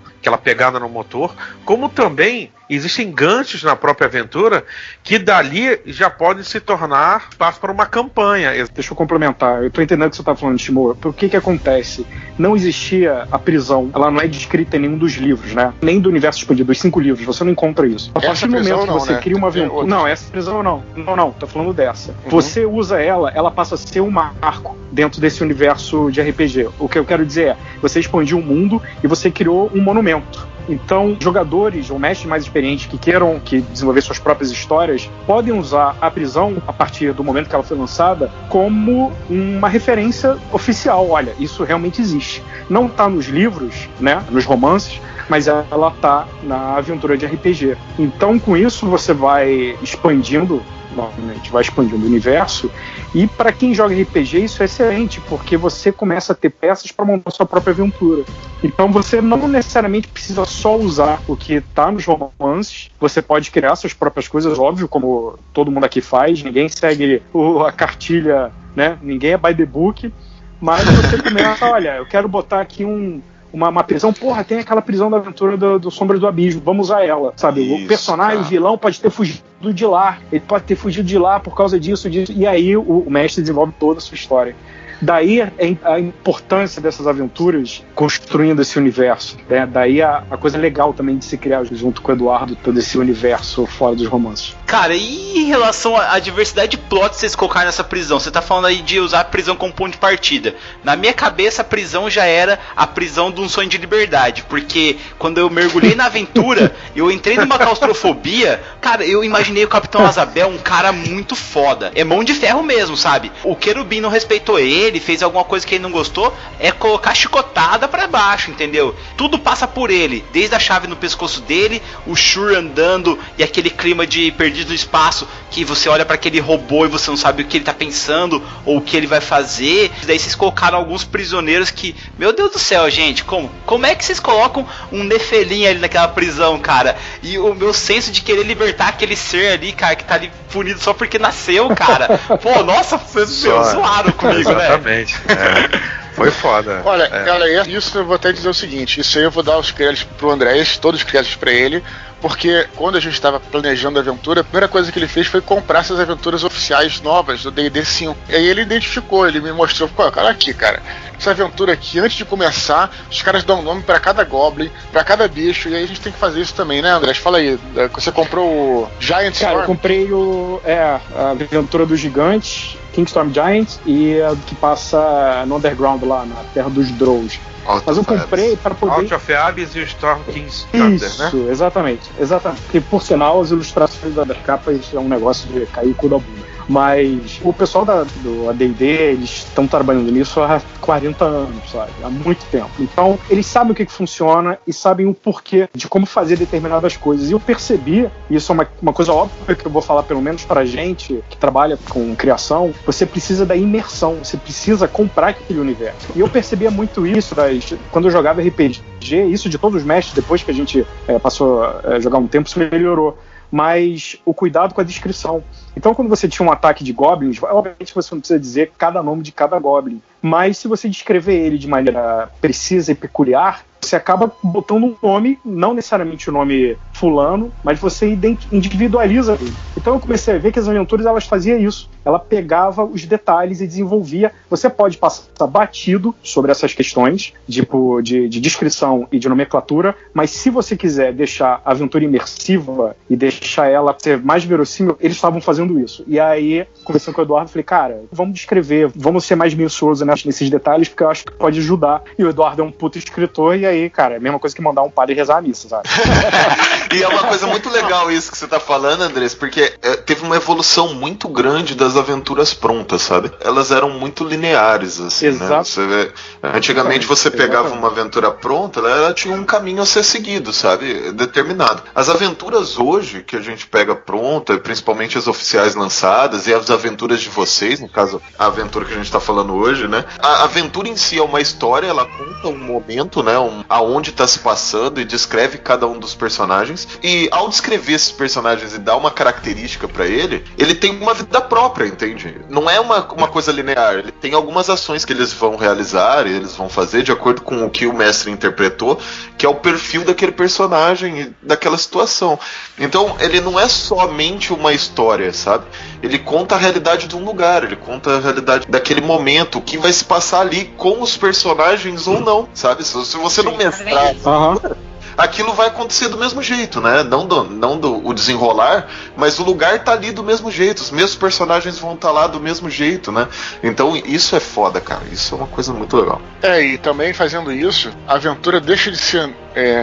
Speaker 6: pegada no motor, como também existem ganchos na própria aventura que dali já podem se tornar espaço para uma campanha.
Speaker 4: Deixa eu complementar, eu tô entendendo o que você tá falando, Shimura. O que acontece? Não existia a prisão, ela não é descrita em nenhum dos livros, né? Nem do universo expandido, dos 5 livros, você não encontra isso. A partir do momento que você cria uma aventura... Não, essa prisão não. Não, tô falando dessa. Você usa ela passa a ser um marco dentro desse universo de RPG. O que eu quero dizer é, você expandiu o mundo e você criou um monumento. Então, jogadores ou mestres mais experientes que queiram desenvolver suas próprias histórias podem usar a prisão, a partir do momento que ela foi lançada, como uma referência oficial. Olha, isso realmente existe. Não está nos livros, né, nos romances, mas ela está na aventura de RPG. Então, com isso, você vai expandindo, novamente, vai expandindo o universo, e para quem joga RPG isso é excelente, porque você começa a ter peças para montar sua própria aventura. Então você não necessariamente precisa só usar o que está nos romances, você pode criar suas próprias coisas, óbvio, como todo mundo aqui faz, ninguém segue a cartilha, né? Ninguém é by the book, mas você começa, olha, eu quero botar aqui uma prisão, porra, tem aquela prisão da aventura do Sombras do Abismo, vamos usar ela, sabe? Isso, o personagem, cara. O vilão pode ter fugido de lá, ele pode ter fugido de lá por causa disso, e aí o mestre desenvolve toda a sua história. Daí a importância dessas aventuras construindo esse universo, né? Daí a coisa legal também de se criar junto com o Eduardo todo esse universo fora dos romances.
Speaker 2: Cara, e em relação à diversidade de plots que vocês colocaram nessa prisão? Você tá falando aí de usar a prisão como ponto de partida. Na minha cabeça a prisão já era a prisão de um sonho de liberdade, porque quando eu mergulhei na aventura, eu entrei numa claustrofobia. Cara, eu imaginei o Capitão Azabel um cara muito foda, é mão de ferro mesmo, sabe? O querubim não respeitou ele fez alguma coisa que ele não gostou, é colocar chicotada pra baixo, entendeu? Tudo passa por ele, desde a chave no pescoço dele, o Shur andando e aquele clima de perdido no espaço, que você olha pra aquele robô e você não sabe o que ele tá pensando ou o que ele vai fazer. Daí vocês colocaram alguns prisioneiros que, meu Deus do céu, gente, como é que vocês colocam um Nefelim ali naquela prisão, cara? E o meu senso de querer libertar aquele ser ali, cara, que tá ali punido só porque nasceu, cara. Pô, nossa, vocês zoaram comigo, né?
Speaker 6: Exatamente. Foi foda.
Speaker 3: Olha, galera, isso eu vou até dizer o seguinte: isso aí eu vou dar os créditos pro Andrés, todos os créditos pra ele, porque quando a gente estava planejando a aventura, a primeira coisa que ele fez foi comprar essas aventuras oficiais novas do D&D 5. E aí ele identificou, ele me mostrou, cara, aqui, cara, essa aventura aqui, antes de começar, os caras dão nome pra cada goblin, pra cada bicho, e aí a gente tem que fazer isso também, né, Andrés? Fala aí, você comprou o Giant Storm?
Speaker 4: Cara, eu comprei a aventura dos gigantes, Kingstorm Giants, e a que passa no Underground lá, na Terra dos Drows. Mas eu comprei para poder...
Speaker 6: Out of Abyss e o Storm King's Thunder, né?
Speaker 4: Isso, exatamente. Porque, por sinal, as ilustrações das capas é um negócio de cair o cu da bunda. Mas o pessoal do AD&D, eles estão trabalhando nisso há 40 anos, sabe? Há muito tempo. Então, eles sabem o que funciona e sabem o porquê de como fazer determinadas coisas. E eu percebi, e isso é uma coisa óbvia que eu vou falar pelo menos pra gente que trabalha com criação, você precisa da imersão, você precisa comprar aquele universo. E eu percebia muito isso quando eu jogava RPG, isso de todos os mestres, depois que a gente passou a jogar um tempo, isso melhorou. Mas o cuidado com a descrição. Então, quando você tinha um ataque de goblins, obviamente você não precisa dizer cada nome de cada goblin, mas se você descrever ele de maneira precisa e peculiar, você acaba botando um nome, não necessariamente o nome fulano, mas você individualiza ele. Então eu comecei a ver que as aventuras elas faziam isso. Ela pegava os detalhes e desenvolvia. Você pode passar batido sobre essas questões de descrição e de nomenclatura, mas se você quiser deixar a aventura imersiva e deixar ela ser mais verossímil, eles estavam fazendo isso. E aí, conversando com o Eduardo, falei, cara, vamos descrever, vamos ser mais minuciosos nesses detalhes, porque eu acho que pode ajudar. E o Eduardo é um puto escritor, e aí, cara, é a mesma coisa que mandar um padre rezar a missa, sabe?
Speaker 1: E é uma coisa muito legal isso que você tá falando, Andrés, porque teve uma evolução muito grande das aventuras prontas, sabe? Elas eram muito lineares, assim,
Speaker 4: Exato.
Speaker 1: né? Você vê, antigamente você pegava uma aventura pronta, ela tinha um caminho a ser seguido, sabe? Determinado. As aventuras hoje, que a gente pega pronta, principalmente as oficiais lançadas, e as aventuras de vocês, no caso, a aventura que a gente tá falando hoje, né? A aventura em si é uma história, ela conta um momento, né? Aonde tá se passando e descreve cada um dos personagens. E ao descrever esses personagens e dar uma característica pra ele tem uma vida própria, entende? Não é uma coisa linear. Ele tem algumas ações que eles vão realizar e eles vão fazer de acordo com o que o mestre interpretou, que é o perfil daquele personagem e daquela situação. Então, ele não é somente uma história, sabe? Ele conta a realidade de um lugar, ele conta a realidade daquele momento, o que vai se passar ali com os personagens ou não, sabe? Se você não mestrar, aquilo vai acontecer do mesmo jeito, né? Não o desenrolar, mas o lugar tá ali do mesmo jeito, os mesmos personagens vão estar lá do mesmo jeito, né? Então isso é foda, cara. Isso é uma coisa muito legal.
Speaker 3: E também fazendo isso, a aventura deixa de ser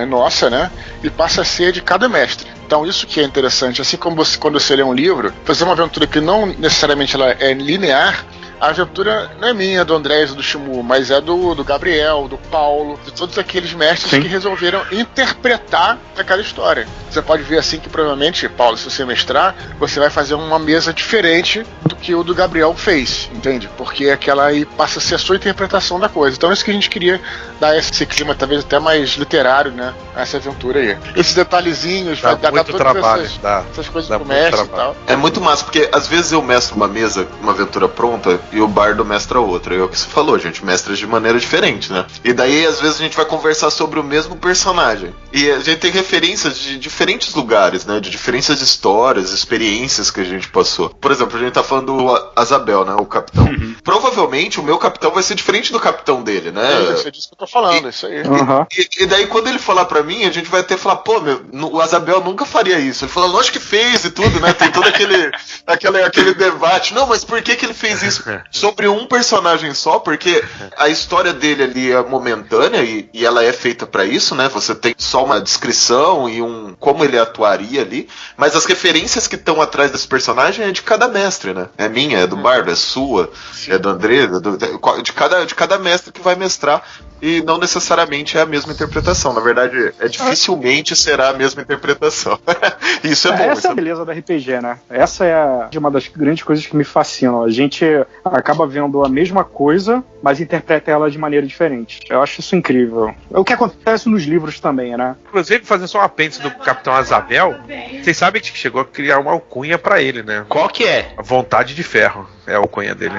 Speaker 3: nossa, né? E passa a ser de cada mestre. Então isso que é interessante. Assim como quando você lê um livro, fazer uma aventura que não necessariamente ela é linear, a aventura não é minha, do Andrés, do Shimu, mas é do Gabriel, do Paulo, de todos aqueles mestres que resolveram interpretar aquela história. Você pode ver assim que provavelmente, Paulo, se você mestrar, você vai fazer uma mesa diferente do que o do Gabriel fez, entende? Porque aquela aí passa a ser a sua interpretação da coisa. Então é isso que a gente queria dar esse clima talvez até mais literário, né? A essa aventura aí. Esses detalhezinhos, vai dar todas essas coisas pro mestre e tal.
Speaker 1: É muito massa, porque às vezes eu mestro uma mesa, uma aventura pronta, e o bardo mestra outra. É o que você falou, gente, mestra de maneira diferente, né? E daí, às vezes, a gente vai conversar sobre o mesmo personagem. E a gente tem referências de diferentes lugares, né? De diferentes histórias, experiências que a gente passou. Por exemplo, a gente tá falando do Azabel, né? O capitão. Porque o meu capitão vai ser diferente do capitão dele, né?
Speaker 3: Isso é disso que eu tô falando, isso aí.
Speaker 1: E daí, quando ele falar pra mim, a gente vai até falar, pô, o Azabel nunca faria isso. Ele falou, lógico que fez e tudo, né? Tem todo aquele debate. Não, mas por que ele fez isso? Sobre um personagem só, porque a história dele ali é momentânea e ela é feita pra isso, né? Você tem só uma descrição e como ele atuaria ali, mas as referências que estão atrás desse personagem é de cada mestre, né? É minha, é do Bardo, é sua, é do André, de cada mestre que vai mestrar. E não necessariamente é a mesma interpretação. Na verdade, dificilmente será a mesma interpretação. Isso é bom.
Speaker 4: Essa é a beleza da RPG, né? Essa é uma das grandes coisas que me fascinam. A gente acaba vendo a mesma coisa, mas interpreta ela de maneira diferente. Eu acho isso incrível. É o que acontece nos livros também, né?
Speaker 6: Inclusive, fazendo só um apêndice do Capitão Azabel, vocês sabem que chegou a criar uma alcunha pra ele, né?
Speaker 2: Qual que é?
Speaker 6: A Vontade de Ferro é a alcunha dele.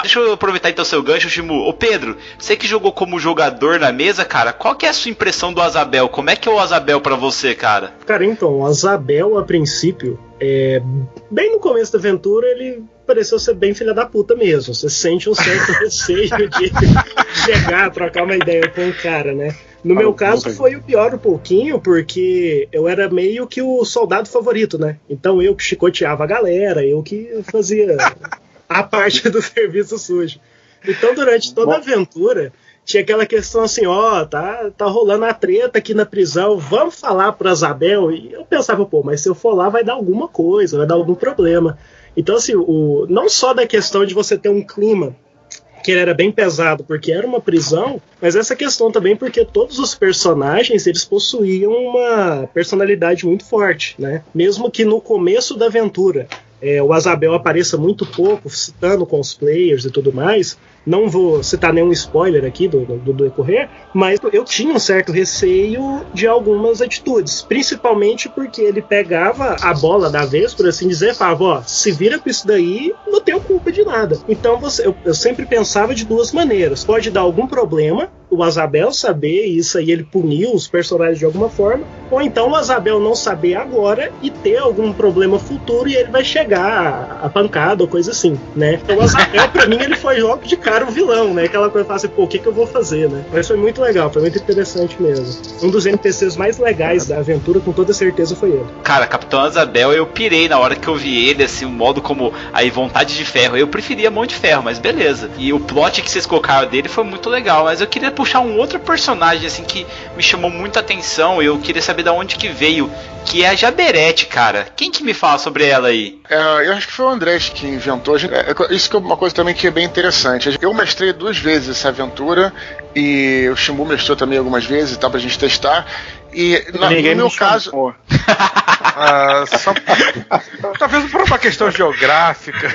Speaker 2: Deixa eu aproveitar então seu gancho, Shimu. Ô Pedro, você que jogou como jogador na mesa, cara, qual que é a sua impressão do Azabel? Como é que é o Azabel pra você, cara?
Speaker 5: Cara, então, o Azabel, a princípio, bem no começo da aventura, ele pareceu ser bem filha da puta mesmo. Você sente um certo receio de chegar, trocar uma ideia com o cara, né? No meu caso foi o pior um pouquinho, porque eu era meio que o soldado favorito, né? Então eu que chicoteava a galera, eu que fazia a parte do serviço sujo. Então durante toda a aventura tinha aquela questão assim, tá rolando a treta aqui na prisão, vamos falar pro Azabel? E eu pensava, mas se eu for lá vai dar alguma coisa, vai dar algum problema. Então assim, não só da questão de você ter um clima que ele era bem pesado, porque era uma prisão, mas essa questão também porque todos os personagens, eles possuíam uma personalidade muito forte, né? Mesmo que no começo da aventura o Azabel apareça muito pouco, citando com os players e tudo mais, não vou citar nenhum spoiler aqui do decorrer, mas eu tinha um certo receio de algumas atitudes, principalmente porque ele pegava a bola da vez, por assim dizer, e falava, se vira com isso daí, não tenho culpa de nada. Então eu sempre pensava de duas maneiras, pode dar algum problema, o Azabel saber isso aí, ele puniu os personagens de alguma forma, ou então o Azabel não saber agora e ter algum problema futuro e ele vai chegar a pancada ou coisa assim, né? Então o Azabel, pra mim, ele foi logo de cara o vilão, né? Aquela coisa assim, o que eu vou fazer, né? Mas foi muito legal, foi muito interessante mesmo. Um dos NPCs mais legais da aventura, com toda certeza, foi ele.
Speaker 2: Cara, Capitão Azabel, eu pirei na hora que eu vi ele, assim, o modo como aí Vontade de Ferro. Eu preferia Mão de Ferro, mas beleza. E o plot que vocês colocaram dele foi muito legal, mas eu queria puxar um outro personagem assim que me chamou muita atenção, eu queria saber de onde que veio, que é a Jaberete, cara. Quem que me fala sobre ela aí?
Speaker 3: Eu acho que foi o André que inventou. Isso que é uma coisa também que é bem interessante. Eu mestrei 2 vezes essa aventura e o Shimu mestrou também algumas vezes e tal pra gente testar. E no meu caso...
Speaker 6: Talvez por uma questão geográfica.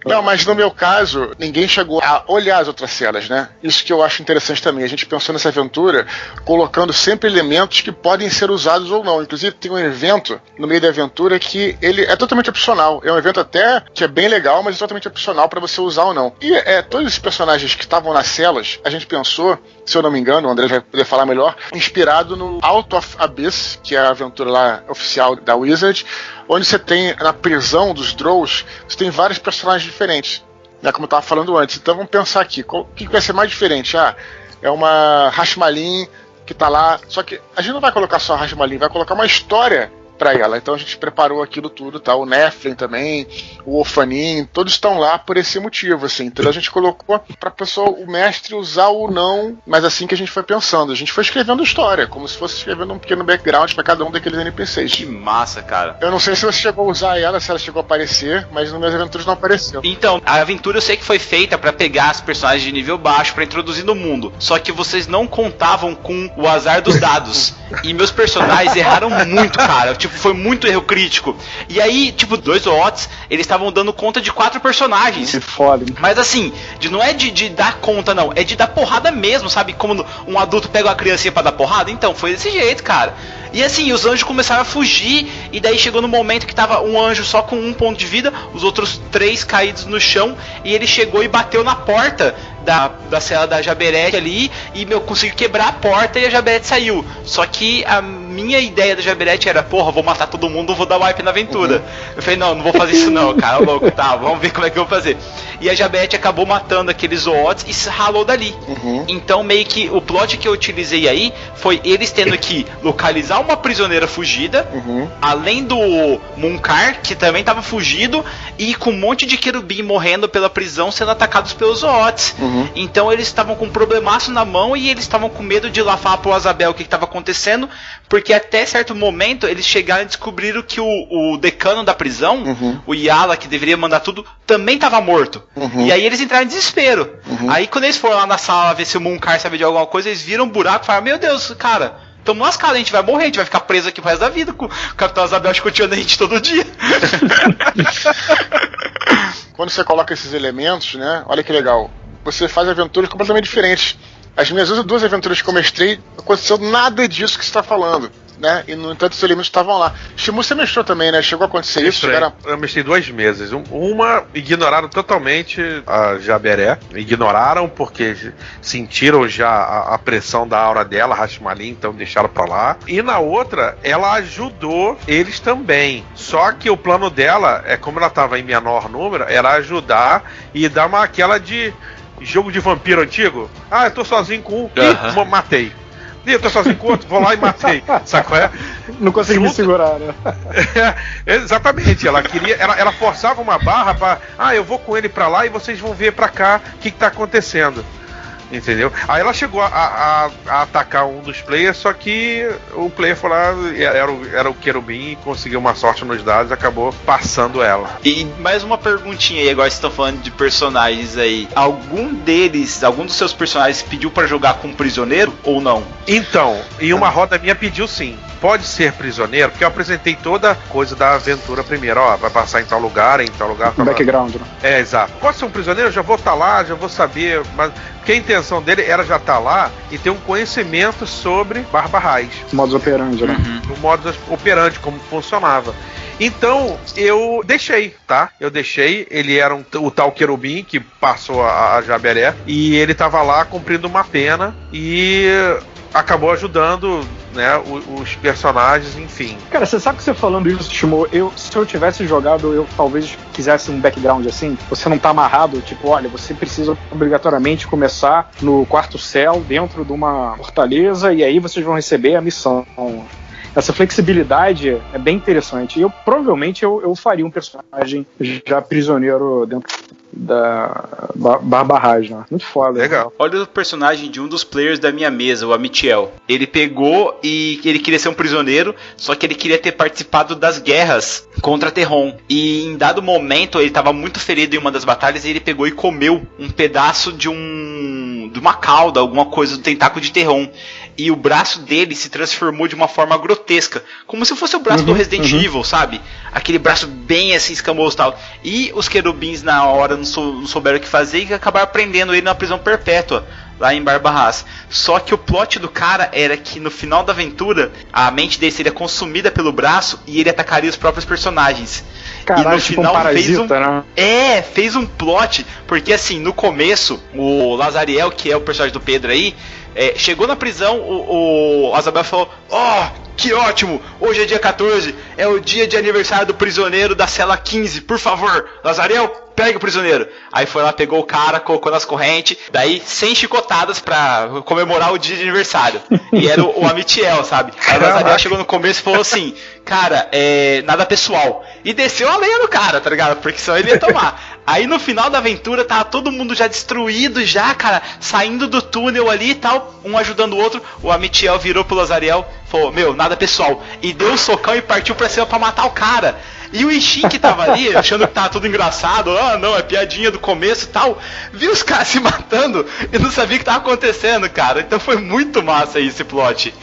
Speaker 3: Não, mas no meu caso, ninguém chegou a olhar as outras celas, né? Isso que eu acho interessante também. A gente pensou nessa aventura colocando sempre elementos que podem ser usados ou não. Inclusive, tem um evento no meio da aventura que ele é totalmente opcional. É um evento até que é bem legal, mas é totalmente opcional para você usar ou não. E todos esses personagens que estavam nas celas, a gente pensou, se eu não me engano, o André vai poder falar melhor, inspirado no Out of Abyss, que é a aventura lá oficial da Wizard, onde você tem, na prisão dos Drows, você tem vários personagens diferentes, né, como eu estava falando antes. Então vamos pensar aqui, o que vai ser mais diferente? É uma Rashmalin que está lá, só que a gente não vai colocar só a Rashmalin, vai colocar uma história para ela. Então a gente preparou aquilo tudo, tá? O Nephilim também, o Orfanin, todos estão lá por esse motivo, assim. Então a gente colocou pra pessoa, o mestre usar ou não, mas assim que a gente foi pensando. A gente foi escrevendo história, como se fosse escrevendo um pequeno background para cada um daqueles NPCs.
Speaker 2: Que massa, cara.
Speaker 3: Eu não sei se você chegou a usar ela, se ela chegou a aparecer, mas nas minhas aventuras não apareceu.
Speaker 2: Então, a aventura eu sei que foi feita pra pegar as personagens de nível baixo pra introduzir no mundo. Só que vocês não contavam com o azar dos dados. E meus personagens erraram muito, cara. Tipo, foi muito erro crítico. E aí, tipo, 2 OOTs, eles estavam dando conta de 4 personagens.
Speaker 4: Que foda.
Speaker 2: Mas assim, não é de dar conta, não. É de dar porrada mesmo, sabe? Como um adulto pega uma criancinha pra dar porrada. Então, foi desse jeito, cara. E assim, os anjos começaram a fugir. E daí chegou no momento que tava um anjo só com 1 ponto de vida, os outros 3 caídos no chão. E ele chegou e bateu na porta da cela da Jaberete ali, e conseguiu quebrar a porta e a Jaberete saiu. Só que a minha ideia da Jaberete era, porra, vou matar todo mundo, vou dar wipe na aventura. Eu falei, não vou fazer isso não, cara, louco, tá, vamos ver como é que eu vou fazer. E a Jaberete acabou matando aqueles OOTs e se ralou dali. Então meio que o plot que eu utilizei aí foi eles tendo que localizar uma prisioneira fugida, além do Munkar, que também tava fugido, e com um monte de querubim morrendo pela prisão, sendo atacados pelos OOTs. Então eles estavam com um problemaço na mão e eles estavam com medo de ir lá falar pro Azabel o que estava acontecendo, porque até certo momento eles chegaram e descobriram que o decano da prisão, o Yala, que deveria mandar tudo, também estava morto. E aí eles entraram em desespero. Aí quando eles foram lá na sala ver se o Munkar sabia de alguma coisa, eles viram um buraco e falaram, meu Deus, cara, tamo lascado, a gente vai morrer, a gente vai ficar preso aqui pro resto da vida com o Capitão Azabel escoteando a gente todo dia.
Speaker 3: Quando você coloca esses elementos, né, olha que legal, você faz aventuras completamente diferentes. As minhas 2 aventuras que eu mestrei, não aconteceu nada disso que você está falando, né? E no entanto, os elementos estavam lá. Shimu, você mestrou também, né? Chegou a acontecer isso?
Speaker 6: Eu mestrei 2 mesas. Uma, ignoraram totalmente a Jaberé. Ignoraram porque sentiram já a pressão da aura dela, a Rashmalin, então deixaram pra lá. E na outra, ela ajudou eles também. Só que o plano dela, como ela tava em menor número, era ajudar e dar aquela de jogo de vampiro antigo. Eu tô sozinho com um, matei. Eu tô sozinho com outro, vou lá e matei. Sabe qual é?
Speaker 4: Não consegui me segurar, né?
Speaker 6: Exatamente, ela queria. Ela forçava uma barra pra. Eu vou com ele pra lá e vocês vão ver pra cá o que tá acontecendo. Entendeu? Aí ela chegou a atacar um dos players, só que o player foi lá, era o querubim, e conseguiu uma sorte nos dados e acabou passando ela.
Speaker 2: E mais uma perguntinha aí, agora vocês estão falando de personagens aí. Algum dos seus personagens pediu pra jogar com um prisioneiro ou não?
Speaker 6: Então, em uma roda minha pediu sim. Pode ser prisioneiro, porque eu apresentei toda a coisa da aventura primeiro. Vai passar em tal lugar,
Speaker 4: Background, né?
Speaker 6: Exato. Pode ser um prisioneiro, eu já vou estar lá, já vou saber, mas porque a intenção dele era já estar lá e ter um conhecimento sobre Barbahais.
Speaker 4: Modus operandi, né?
Speaker 6: O modus operandi, como funcionava. Então, eu deixei, tá? Ele era o tal querubim que passou a Jaberé, e ele tava lá cumprindo uma pena e acabou ajudando, né, os personagens, enfim.
Speaker 4: Cara, você sabe que você falando isso, Shimu, se eu tivesse jogado, eu talvez quisesse um background assim, você não tá amarrado, tipo, olha, você precisa obrigatoriamente começar no quarto céu, dentro de uma fortaleza, e aí vocês vão receber a missão. Essa flexibilidade é bem interessante. E provavelmente eu faria um personagem já prisioneiro dentro. Barbarrage, né? Muito foda.
Speaker 6: Legal.
Speaker 2: Olha o personagem de um dos players da minha mesa, o Amitiel. Ele pegou e ele queria ser um prisioneiro, só que ele queria ter participado das guerras contra Terron. E em dado momento ele estava muito ferido em uma das batalhas e ele pegou e comeu um pedaço de uma cauda, alguma coisa do tentáculo de Terron. E o braço dele se transformou de uma forma grotesca, como se fosse o braço do Resident Evil, sabe? Aquele braço bem assim escamoso e tal. E os querubins na hora não souberam o que fazer e acabaram prendendo ele na prisão perpétua lá em Barbarraz. Só que o plot do cara era que no final da aventura a mente dele seria consumida pelo braço e ele atacaria os próprios personagens.
Speaker 4: Caralho,
Speaker 2: e no final
Speaker 4: parasita,
Speaker 2: fez um plot, porque assim, no começo, o Lazariel, que é o personagem do Pedro aí, chegou na prisão, o Azabel falou: que ótimo, hoje é dia 14, é o dia de aniversário do prisioneiro da cela 15, por favor, Lazariel, pega o prisioneiro. Aí foi lá, pegou o cara, colocou nas correntes, daí 100 chicotadas pra comemorar o dia de aniversário. E era o Amitiel, sabe? Aí o Lazariel chegou no começo e falou assim: cara, nada pessoal. E desceu a lenha no cara, tá ligado? Porque senão ele ia tomar. Aí no final da aventura tava todo mundo já destruído, já, cara, saindo do túnel ali e tal, um ajudando o outro. O Amitiel virou pro Lazariel, falou: meu, nada pessoal. E deu um socão e partiu pra cima pra matar o cara. E o Ishin, que tava ali, achando que tava tudo engraçado, não, é piadinha do começo e tal, viu os caras se matando e não sabia o que tava acontecendo, cara. Então foi muito massa aí esse plot.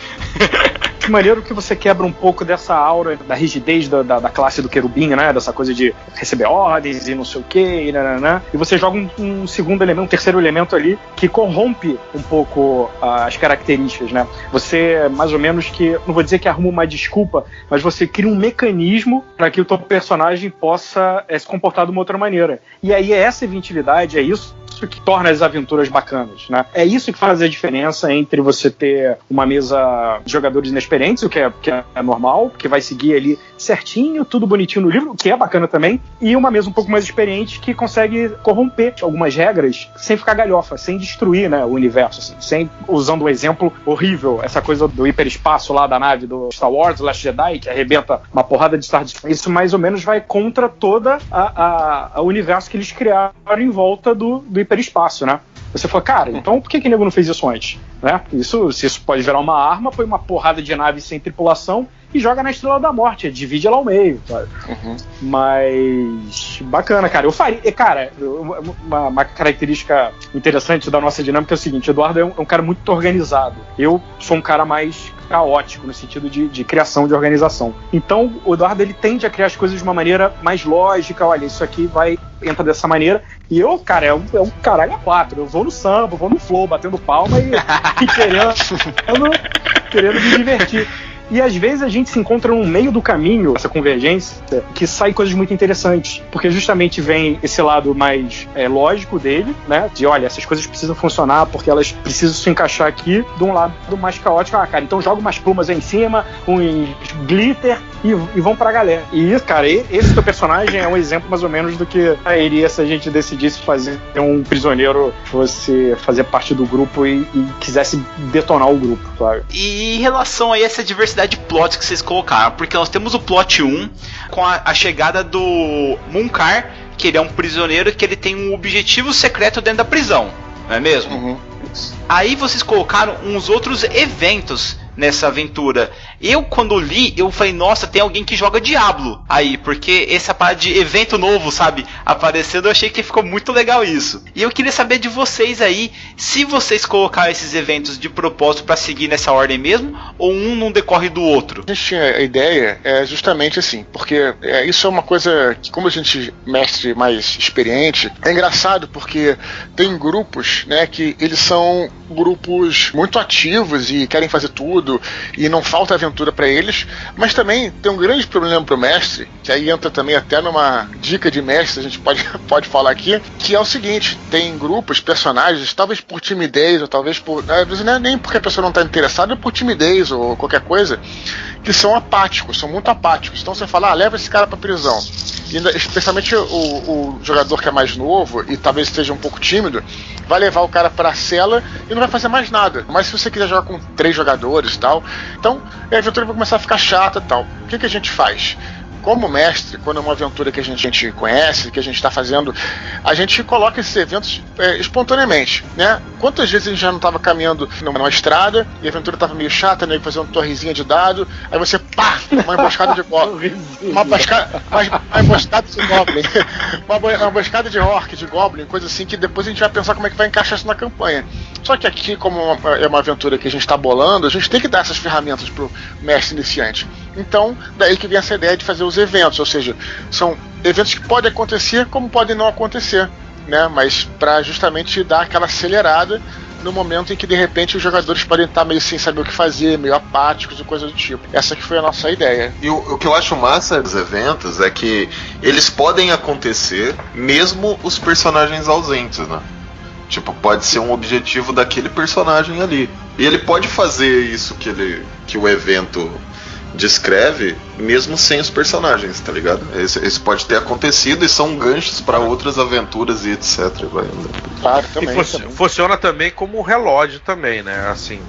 Speaker 4: Que maneiro que você quebra um pouco dessa aura, da rigidez da classe do querubim, né? Dessa coisa de receber ordens e não sei o que, e você joga um segundo elemento, um terceiro elemento ali, que corrompe um pouco as características, né? Você, mais ou menos que, não vou dizer que arruma uma desculpa, mas você cria um mecanismo para que o teu personagem possa se comportar de uma outra maneira. E aí essa inventividade, é isso que torna as aventuras bacanas, né? É isso que faz a diferença entre você ter uma mesa de jogadores inexperientes, o que é normal, que vai seguir ali certinho, tudo bonitinho no livro, o que é bacana também, e uma mesa um pouco mais experiente que consegue corromper algumas regras sem ficar galhofa, sem destruir, né, o universo, assim, sem, usando um exemplo horrível, essa coisa do hiperespaço lá da nave do Star Wars, Last Jedi, que arrebenta uma porrada de Star Destroyer. Isso mais ou menos vai contra toda a universo que eles criaram em volta do hiperespaço, né? Você fala, cara, então por que o nego não fez isso antes? Né? Se isso pode virar uma arma, põe uma porrada de nave sem tripulação e joga na Estrela da Morte, divide ela ao meio, sabe? Mas bacana, cara. Eu faria, cara, uma característica interessante da nossa dinâmica é o seguinte: o Eduardo é um cara muito organizado. Eu sou um cara mais caótico no sentido de criação, de organização. Então o Eduardo, ele tende a criar as coisas de uma maneira mais lógica. Olha, isso aqui entra dessa maneira. E eu, cara, é um caralho a quatro. Eu vou no samba, vou no flow, batendo palma e querendo me divertir. E às vezes a gente se encontra no meio do caminho, essa convergência, que sai coisas muito interessantes. Porque justamente vem esse lado mais lógico dele, né? De, olha, essas coisas precisam funcionar porque elas precisam se encaixar aqui. De um lado mais caótico, cara, então joga umas plumas aí em cima, um glitter e vão pra galera. E, cara, esse teu personagem é um exemplo mais ou menos do que iria se a gente decidisse fazer um prisioneiro, fosse fazer parte do grupo e quisesse detonar o grupo, sabe?
Speaker 2: E em relação a essa diversidade de plots que vocês colocaram, porque nós temos o plot 1 com a chegada do Munkar, que ele é um prisioneiro que ele tem um objetivo secreto dentro da prisão, não é mesmo? Aí vocês colocaram uns outros eventos nessa aventura. Eu, quando li, eu falei, nossa, tem alguém que joga Diablo aí, porque essa parada de evento novo, sabe, aparecendo, eu achei que ficou muito legal isso. E eu queria saber de vocês aí, se vocês colocaram esses eventos de propósito pra seguir nessa ordem mesmo, ou um não decorre do outro?
Speaker 3: A gente tinha a ideia, justamente assim, porque isso é uma coisa que, como a gente mestre mais experiente, é engraçado porque tem grupos, né, que eles são grupos muito ativos e querem fazer tudo, e não falta aventura para eles, mas também tem um grande problema pro mestre, que aí entra também até numa dica de mestre, a gente pode falar aqui, que é o seguinte: tem grupos, personagens, talvez por timidez, ou talvez por, às vezes não é nem porque a pessoa não está interessada, é por timidez ou qualquer coisa, que são apáticos, são muito apáticos. Então você fala, leva esse cara pra prisão. E especialmente o jogador que é mais novo e talvez esteja um pouco tímido, vai levar o cara pra cela e não vai fazer mais nada. Mas se você quiser jogar com 3 jogadores e tal, então a aventura vai começar a ficar chata e tal. O que a gente faz? como mestre, quando é uma aventura que a gente conhece, que a gente está fazendo, a gente coloca esses eventos espontaneamente, né? Quantas vezes a gente já não estava caminhando numa estrada e a aventura estava meio chata, né? Fazendo torrezinha de dado, aí você, pá, uma emboscada de goblin, uma emboscada de goblin, uma emboscada de orc, de goblin, coisa assim, que depois a gente vai pensar como é que vai encaixar isso na campanha. Só que aqui, como é uma aventura que a gente está bolando, a gente tem que dar essas ferramentas pro mestre iniciante. Então, daí que vem essa ideia de fazer os eventos, ou seja, são eventos que podem acontecer como podem não acontecer, né? Mas para justamente dar aquela acelerada no momento em que de repente os jogadores podem estar meio sem saber o que fazer, meio apáticos e coisa do tipo. Essa que foi a nossa ideia.
Speaker 1: E o que eu acho massa dos eventos é que eles podem acontecer mesmo os personagens ausentes, né? Tipo, pode ser um objetivo daquele personagem ali. E ele pode fazer isso que o evento descreve, mesmo sem os personagens, tá ligado? Isso pode ter acontecido e são ganchos para outras aventuras e etc.
Speaker 3: Claro, também.
Speaker 6: E funciona também como um relógio também, né? Assim,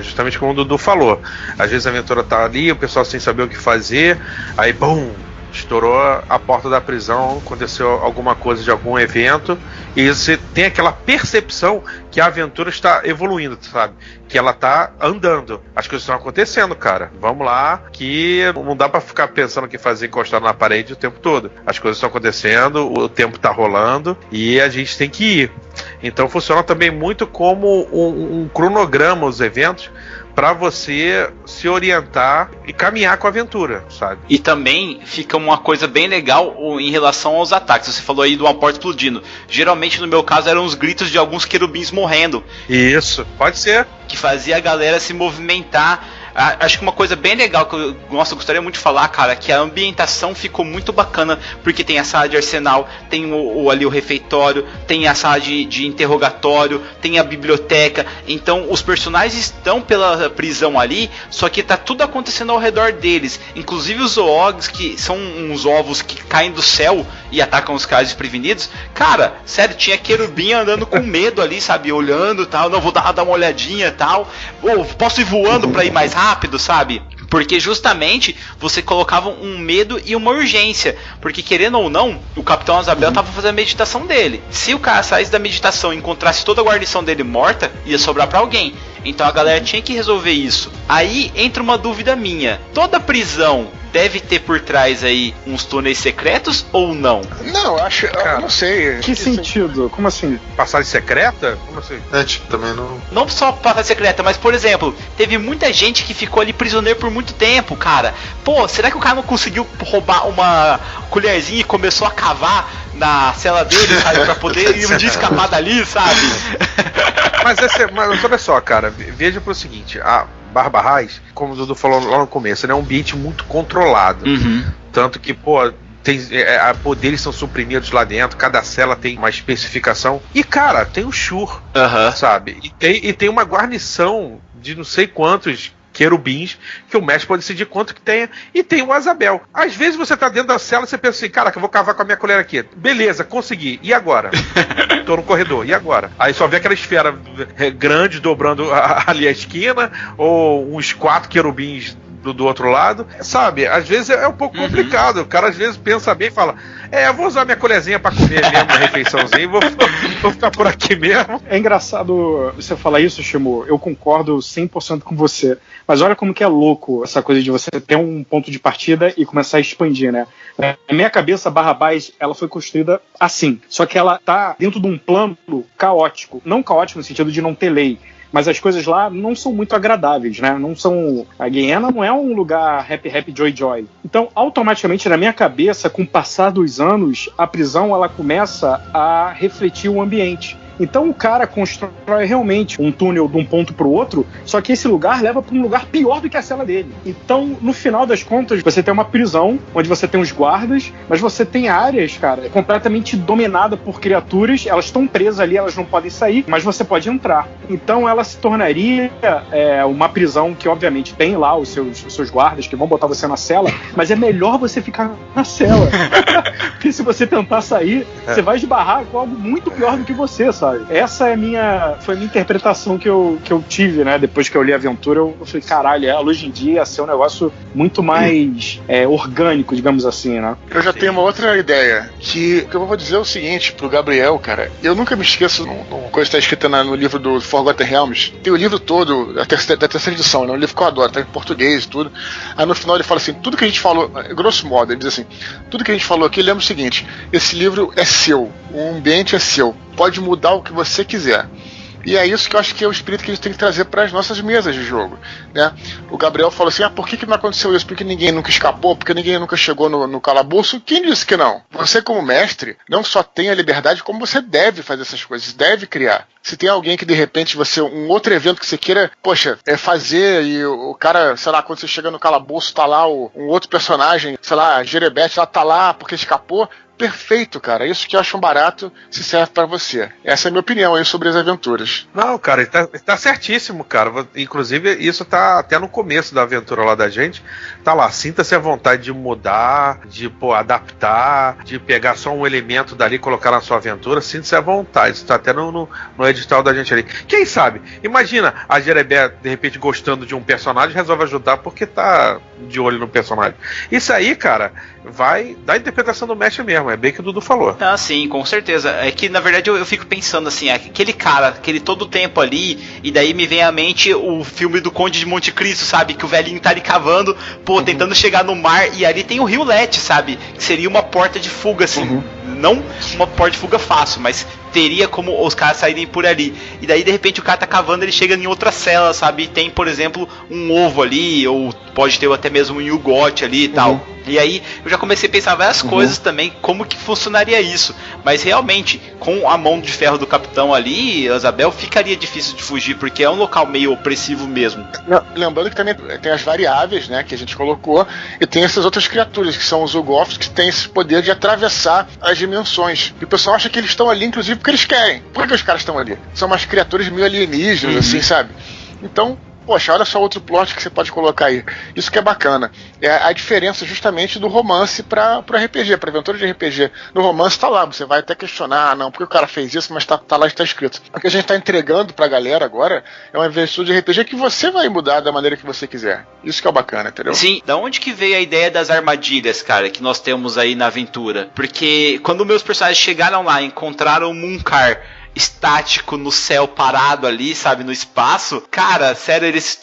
Speaker 6: justamente como o Dudu falou. Às vezes a aventura tá ali, o pessoal sem saber o que fazer, aí, bum! Estourou a porta da prisão, aconteceu alguma coisa de algum evento, e você tem aquela percepção que a aventura está evoluindo, sabe? Que ela está andando. As coisas estão acontecendo, cara. Vamos lá, que não dá para ficar pensando o que fazer encostado na parede o tempo todo. As coisas estão acontecendo, o tempo está rolando, e a gente tem que ir. Então funciona também muito como um cronograma, os eventos, para você se orientar e caminhar com a aventura, sabe?
Speaker 2: E também fica uma coisa bem legal em relação aos ataques. Você falou aí de uma porta explodindo. Geralmente, no meu caso, eram os gritos de alguns querubins morrendo.
Speaker 6: Isso, pode ser.
Speaker 2: Que fazia a galera se movimentar. Acho que uma coisa bem legal que eu gostaria muito de falar, cara, que a ambientação ficou muito bacana, porque tem a sala de arsenal, tem ali o refeitório, tem a sala de interrogatório, tem a biblioteca. Então os personagens estão pela prisão ali, só que tá tudo acontecendo ao redor deles, inclusive os Zoogs, que são uns ovos que caem do céu e atacam os caras desprevenidos. Cara, sério, tinha querubim andando com medo ali, sabe, olhando e tal, não, vou dar uma olhadinha e tal, posso ir voando pra ir mais rápido, sabe? Porque justamente você colocava um medo e uma urgência. Porque querendo ou não, o Capitão Azabel estava fazendo a meditação dele. Se o cara saísse da meditação e encontrasse toda a guarnição dele morta, ia sobrar pra alguém. Então a galera tinha que resolver isso. Aí entra uma dúvida minha. Toda prisão deve ter por trás aí uns túneis secretos ou não?
Speaker 3: Não, acho, cara, eu não sei.
Speaker 4: Que sentido? Como assim?
Speaker 6: Passagem secreta? Como assim?
Speaker 1: Tipo, também não.
Speaker 2: Não só passagem secreta, mas por exemplo, teve muita gente que ficou ali prisioneiro por muito tempo, cara. Pô, será que o cara não conseguiu roubar uma colherzinha e começou a cavar na cela dele, sabe, pra poder um dia escapar dali, sabe?
Speaker 6: Mas olha só, cara, veja pro seguinte, a Barbahraz, como o Dudu falou lá no começo, é um ambiente muito controlado. Tanto que, pô, poderes são suprimidos lá dentro, cada cela tem uma especificação. E, cara, tem o Shur, sabe? E tem uma guarnição de não sei quantos querubins que o mestre pode decidir quanto que tenha, e tem o Azabel. Às vezes você tá dentro da cela e você pensa assim, cara, que eu vou cavar com a minha colher aqui. Beleza, consegui. E agora? Tô no corredor. E agora? Aí só vê aquela esfera grande dobrando ali a esquina, ou uns 4 querubins do outro lado, sabe? Às vezes é um pouco complicado. O cara às vezes pensa bem e fala, eu vou usar minha colherzinha pra comer mesmo uma refeiçãozinha, vou ficar por aqui mesmo.
Speaker 4: É engraçado você falar isso, Shimu. Eu concordo 100% com você. Mas olha como que é louco essa coisa de você ter um ponto de partida e começar a expandir, né? Na minha cabeça, a Barbahraz, ela foi construída assim. Só que ela tá dentro de um plano caótico. Não caótico no sentido de não ter lei, mas as coisas lá não são muito agradáveis, né? Não são... A Guiena não é um lugar happy, joy, joy. Então, automaticamente, na minha cabeça, com o passar dos anos, a prisão, ela começa a refletir o ambiente. Então o cara constrói realmente um túnel de um ponto para o outro, só que esse lugar leva para um lugar pior do que a cela dele. Então, no final das contas, você tem uma prisão, onde você tem os guardas, mas você tem áreas, cara, completamente dominada por criaturas, elas estão presas ali, elas não podem sair, mas você pode entrar. Então ela se tornaria uma prisão que, obviamente, tem lá os seus guardas que vão botar você na cela, mas é melhor você ficar na cela. Porque se você tentar sair, você vai esbarrar com algo muito pior do que você, sabe? sabe? Essa foi a minha interpretação que eu tive, né? Depois que eu li a aventura, eu falei, caralho, ela hoje em dia ia ser um negócio muito mais orgânico, digamos assim, né?
Speaker 3: Eu já tenho uma outra ideia, que eu vou dizer o seguinte pro Gabriel, cara, eu nunca me esqueço uma coisa que tá escrita no livro do Forgotten Realms, tem o livro todo, da terceira edição, né? Um livro que eu adoro, tá em português e tudo. Aí no final ele fala assim, tudo que a gente falou, grosso modo, ele diz assim, tudo que a gente falou aqui, lembra o seguinte, esse livro é seu, o ambiente é seu, pode mudar o que você quiser. E é isso que eu acho que é o espírito que a gente tem que trazer para as nossas mesas de jogo, né? O Gabriel falou assim, por que não aconteceu isso? Porque ninguém nunca escapou? Porque ninguém nunca chegou no calabouço? Quem disse que não? Você como mestre não só tem a liberdade, como você deve fazer essas coisas, deve criar. Se tem alguém que de repente um outro evento que você queira, fazer e o cara, sei lá, quando você chega no calabouço tá lá um outro personagem, sei lá, a Jerebete, ela tá lá porque escapou, perfeito, cara. Isso que eu acho um barato se serve pra você. Essa é a minha opinião aí sobre as aventuras.
Speaker 6: Não, cara, tá certíssimo, cara. Inclusive, isso tá até no começo da aventura lá da gente. Tá lá, sinta-se à vontade de mudar, de adaptar, de pegar só um elemento dali e colocar na sua aventura. Sinta-se à vontade. Isso tá até no edital da gente ali. Quem sabe? Imagina a Jerebé, de repente, gostando de um personagem, resolve ajudar porque tá de olho no personagem. Isso aí, cara, vai da interpretação do mestre mesmo. É bem que o Dudu falou.
Speaker 2: Ah, sim, com certeza. É que, na verdade, eu fico pensando assim, aquele cara, aquele todo o tempo ali, e daí me vem à mente o filme do Conde de Monte Cristo, sabe? Que o velhinho tá ali cavando, tentando chegar no mar, e ali tem o Rio Lete, sabe? Que seria uma porta de fuga, assim. Não uma porta de fuga fácil, mas teria como os caras saírem por ali. E daí, de repente, o cara tá cavando, ele chega em outra cela, sabe? E tem, por exemplo, um ovo ali, ou pode ter até mesmo um iogurte ali e tal. E aí, eu já comecei a pensar várias coisas também, como que funcionaria isso. Mas, realmente, com a mão de ferro do capitão ali, Isabel, ficaria difícil de fugir, porque é um local meio opressivo mesmo.
Speaker 3: Lembrando que também tem as variáveis, né, que a gente colocou, e tem essas outras criaturas, que são os Ugoths, que têm esse poder de atravessar as dimensões. E o pessoal acha que eles estão ali, inclusive, porque eles querem. Por que os caras estão ali? São umas criaturas meio alienígenas, assim, sabe? Então, poxa, olha só outro plot que você pode colocar aí. Isso que é bacana. É a diferença justamente do romance para RPG, para aventura de RPG. No romance tá lá, você vai até questionar, não, porque o cara fez isso, mas tá lá, está escrito. O que a gente tá entregando pra galera agora é uma aventura de RPG que você vai mudar da maneira que você quiser. Isso que é bacana, entendeu?
Speaker 2: Sim, da onde que veio a ideia das armadilhas, cara, que nós temos aí na aventura? Porque quando meus personagens chegaram lá e encontraram o Munkar estático no céu parado ali, sabe, no espaço, cara, sério, eles,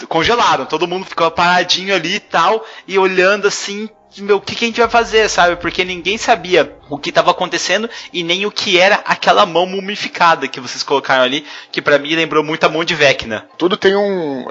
Speaker 2: congelaram, todo mundo ficou paradinho ali e tal, e olhando assim, o que a gente vai fazer, sabe, porque ninguém sabia o que estava acontecendo e nem o que era aquela mão mumificada que vocês colocaram ali, que pra mim lembrou muito a mão de Vecna.
Speaker 3: Tudo tem um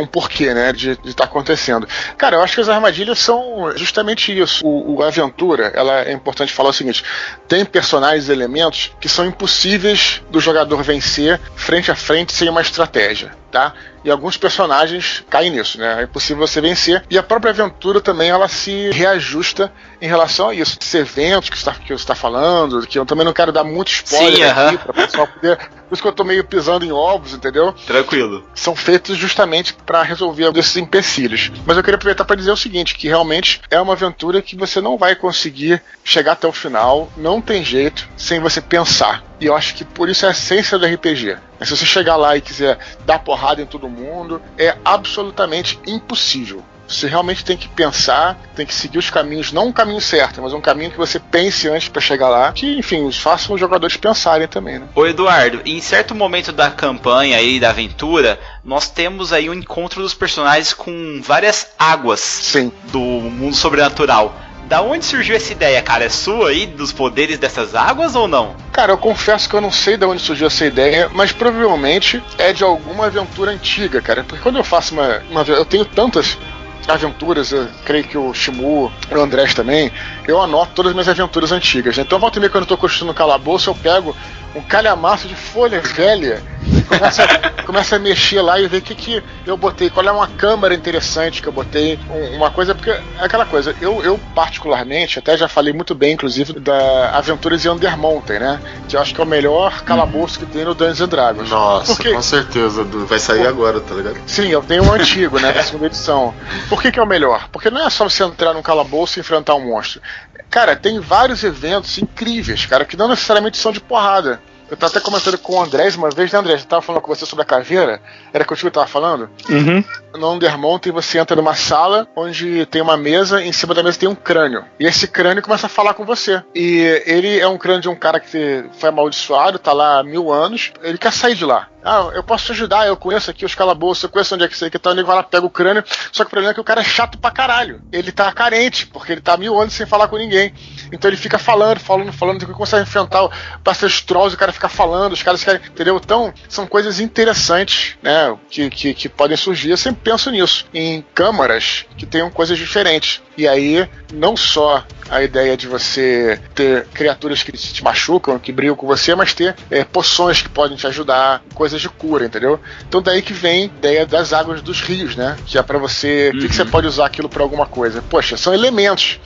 Speaker 3: porquê, né, de estar acontecendo. Cara, eu acho que as armadilhas são justamente isso. A aventura, ela é importante falar o seguinte, tem personagens e elementos que são impossíveis do jogador vencer frente a frente sem uma estratégia, tá? E alguns personagens caem nisso, né? É impossível você vencer. E a própria aventura também, ela se reajusta em relação a isso. Esses eventos que você está falando, que eu também não quero dar muito spoiler aqui, para o pessoal poder... Por isso que eu tô meio pisando em ovos, entendeu?
Speaker 2: Tranquilo.
Speaker 3: São feitos justamente para resolver esses empecilhos. Mas eu queria aproveitar para dizer o seguinte, que realmente é uma aventura que você não vai conseguir chegar até o final, não tem jeito, sem você pensar. E eu acho que por isso é a essência do RPG. Se você chegar lá e quiser dar porrada em todo mundo, é absolutamente impossível. Você realmente tem que pensar, tem que seguir os caminhos, não um caminho certo, mas um caminho que você pense antes para chegar lá, que, enfim, façam os jogadores pensarem também, né?
Speaker 2: Ô Eduardo, em certo momento da campanha aí, da aventura, nós temos aí um encontro dos personagens com várias águas do mundo sobrenatural. Da onde surgiu essa ideia, cara? É sua aí, dos poderes dessas águas ou não?
Speaker 3: Cara, eu confesso que eu não sei de onde surgiu essa ideia, mas provavelmente é de alguma aventura antiga, cara. Porque quando eu faço eu tenho tantas aventuras, eu creio que o Shimu, o Andrés também, eu anoto todas as minhas aventuras antigas, né? Então volta e meia, quando eu tô construindo um calabouço, eu pego um calhamaço de folha velha e começa a mexer lá e ver o que eu botei, qual é uma câmera interessante que eu botei, uma coisa, porque é aquela coisa, eu particularmente, até já falei muito bem, inclusive, da Aventuras em Undermountain, né? Que eu acho que é o melhor calabouço que tem no Dungeons & Dragons.
Speaker 1: Nossa, com certeza, vai sair agora, tá ligado?
Speaker 3: Sim, eu tenho um antigo, né, da segunda edição. Por que é o melhor? Porque não é só você entrar num calabouço e enfrentar um monstro. Cara, tem vários eventos incríveis, cara, que não necessariamente são de porrada. Eu tava até comentando com o Andrés uma vez, né, André? Eu tava falando com você sobre a caveira. Era contigo que eu tava falando?
Speaker 4: Uhum.
Speaker 3: No Undermountain você entra numa sala onde tem uma mesa, em cima da mesa tem um crânio. E esse crânio começa a falar com você. E ele é um crânio de um cara que foi amaldiçoado, tá lá há 1000 anos. Ele quer sair de lá. Ah, eu posso te ajudar, eu conheço aqui os calabouços, eu conheço onde é que você tá, ele vai lá, pega o crânio. Só que o problema é que o cara é chato pra caralho. Ele tá carente, porque ele tá há 1000 anos sem falar com ninguém. Então ele fica falando, ele começa a enfrentar, passa os trolls, o cara fica falando, os caras querem, entendeu? Então, são coisas interessantes, né, que podem surgir. Eu sempre penso nisso, em câmaras que tenham coisas diferentes. E aí, não só a ideia de você ter criaturas que te machucam, que brigam com você, mas ter poções que podem te ajudar, coisas de cura, entendeu? Então daí que vem a ideia das águas dos rios, né? Que é pra você... O que você pode usar aquilo pra alguma coisa? Poxa, são elementos.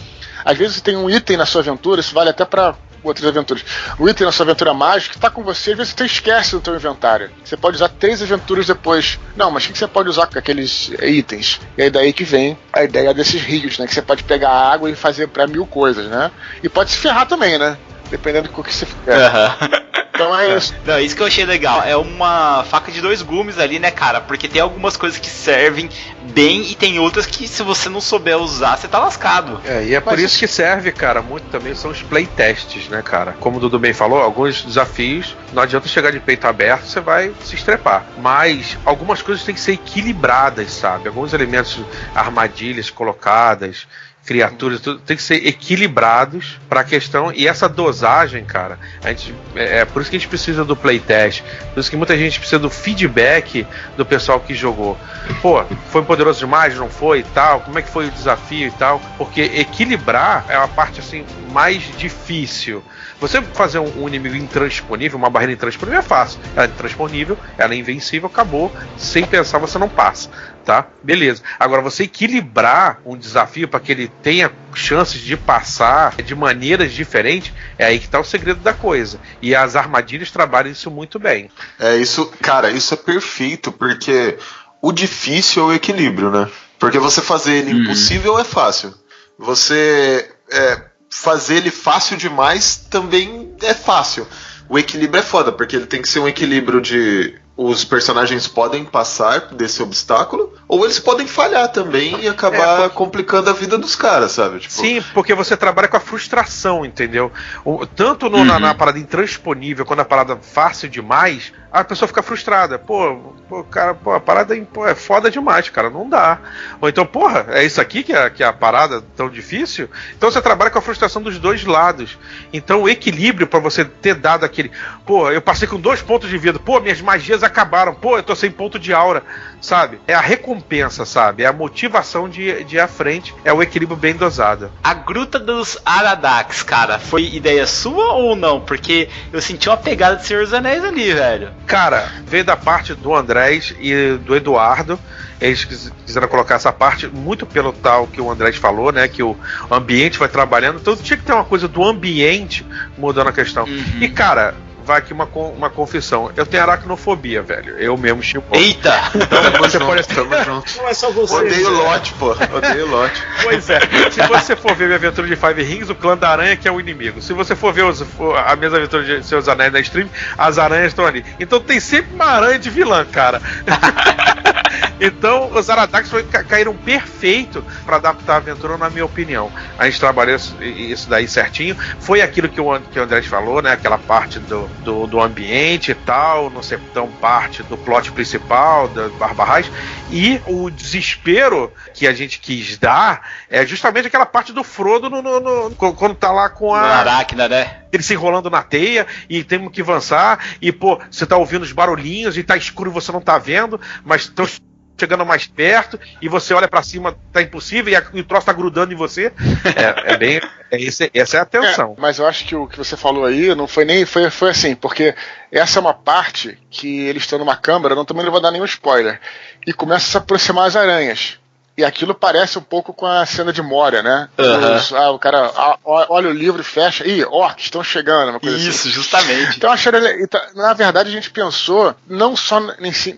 Speaker 3: Às vezes você tem um item na sua aventura, isso vale até pra outras aventuras. O item na sua aventura mágica que tá com você, às vezes você esquece do teu inventário. Você pode usar 3 aventuras depois. Não, mas o que você pode usar com aqueles itens? E aí daí que vem a ideia desses rios, né? Que você pode pegar água e fazer pra 1000 coisas, né? E pode se ferrar também, né? Dependendo do que você fizer. Então é isso.
Speaker 2: Não, isso que eu achei legal. É uma faca de 2 gumes ali, né, cara? Porque tem algumas coisas que servem bem e tem outras que, se você não souber usar, você tá lascado.
Speaker 6: E é por isso que serve, cara, muito também são os playtests, né, cara? Como o Dudu bem falou, alguns desafios, não adianta chegar de peito aberto, você vai se estrepar. Mas algumas coisas têm que ser equilibradas, sabe? Alguns elementos, armadilhas colocadas, criaturas, tudo tem que ser equilibrados para a questão, e essa dosagem, cara, a gente, é por isso que a gente precisa do playtest, por isso que muita gente precisa do feedback do pessoal que jogou. Pô, foi poderoso demais, não foi e tal, como é que foi o desafio e tal, porque equilibrar é a parte assim mais difícil. Você fazer um inimigo intransponível, uma barreira intransponível é fácil, ela é intransponível, ela é invencível, acabou, sem pensar você não passa. Tá? Beleza. Agora, você equilibrar um desafio para que ele tenha chances de passar de maneiras diferentes, é aí que tá o segredo da coisa. E as armadilhas trabalham isso muito bem.
Speaker 1: Isso, cara, isso é perfeito, porque o difícil é o equilíbrio, né? Porque você fazer ele impossível é fácil. Você fazer ele fácil demais também é fácil. O equilíbrio é foda, porque ele tem que ser um equilíbrio de... Os personagens podem passar desse obstáculo, ou eles podem falhar também e acabar complicando a vida dos caras, sabe? Tipo...
Speaker 6: Sim, porque você trabalha com a frustração, entendeu? Tanto na parada intransponível, quando a parada fácil demais, a pessoa fica frustrada. Cara, a parada é foda demais, cara, não dá. Ou então, porra, é isso aqui que é a parada tão difícil? Então você trabalha com a frustração dos dois lados. Então o equilíbrio pra você ter dado aquele... Pô, eu passei com 2 pontos de vida. Pô, minhas magias acabaram. Pô, eu tô sem ponto de aura. Sabe? É a recompensa, sabe? É a motivação de ir à frente. É o equilíbrio bem dosado.
Speaker 2: A Gruta dos Aradax, cara, foi ideia sua ou não? Porque eu senti uma pegada de Senhor dos Anéis ali, velho.
Speaker 6: Cara, veio da parte do Andrés e do Eduardo. Eles quiseram colocar essa parte muito pelo tal que o Andrés falou, né? Que o ambiente vai trabalhando. Então tinha que ter uma coisa do ambiente mudando a questão. E, cara... Vai aqui uma confissão. Eu tenho aracnofobia, velho. Eu mesmo tinha.
Speaker 2: Eita!
Speaker 1: Então você pode... Tamo junto.
Speaker 5: Não é só você.
Speaker 1: Odeio Lote, pô. Odeio Lote.
Speaker 6: Pois é. Se você for ver minha aventura de Five Rings, o clã da aranha que é o inimigo. Se você for ver a minha aventura de Seus Anéis na stream, as aranhas estão ali. Então tem sempre uma aranha de vilã, cara. Então os Aradax caíram perfeito para adaptar a aventura, na minha opinião. A gente trabalhou isso daí certinho. Foi aquilo que o André falou, né? Aquela parte do ambiente e tal, não ser tão parte do plot principal da Barbarrais. E o desespero que a gente quis dar é justamente aquela parte do Frodo quando tá lá com a
Speaker 2: Aracna, né?
Speaker 6: Ele se enrolando na teia e temos que avançar. E, pô, você tá ouvindo os barulhinhos e tá escuro e você não tá vendo, mas estão chegando mais perto e você olha pra cima, tá impossível e o troço tá grudando em você. Essa é a tensão.
Speaker 3: Mas eu acho que o que você falou aí não foi nem. Foi assim, porque essa é uma parte que eles estão numa câmara, também não vou dar nenhum spoiler, e começa a se aproximar as aranhas. E aquilo parece um pouco com a cena de Moria, né? O cara olha o livro e fecha. Ih, orcs estão chegando, uma coisa
Speaker 2: Isso,
Speaker 3: assim.
Speaker 2: justamente.
Speaker 3: Então, na verdade, a gente pensou não só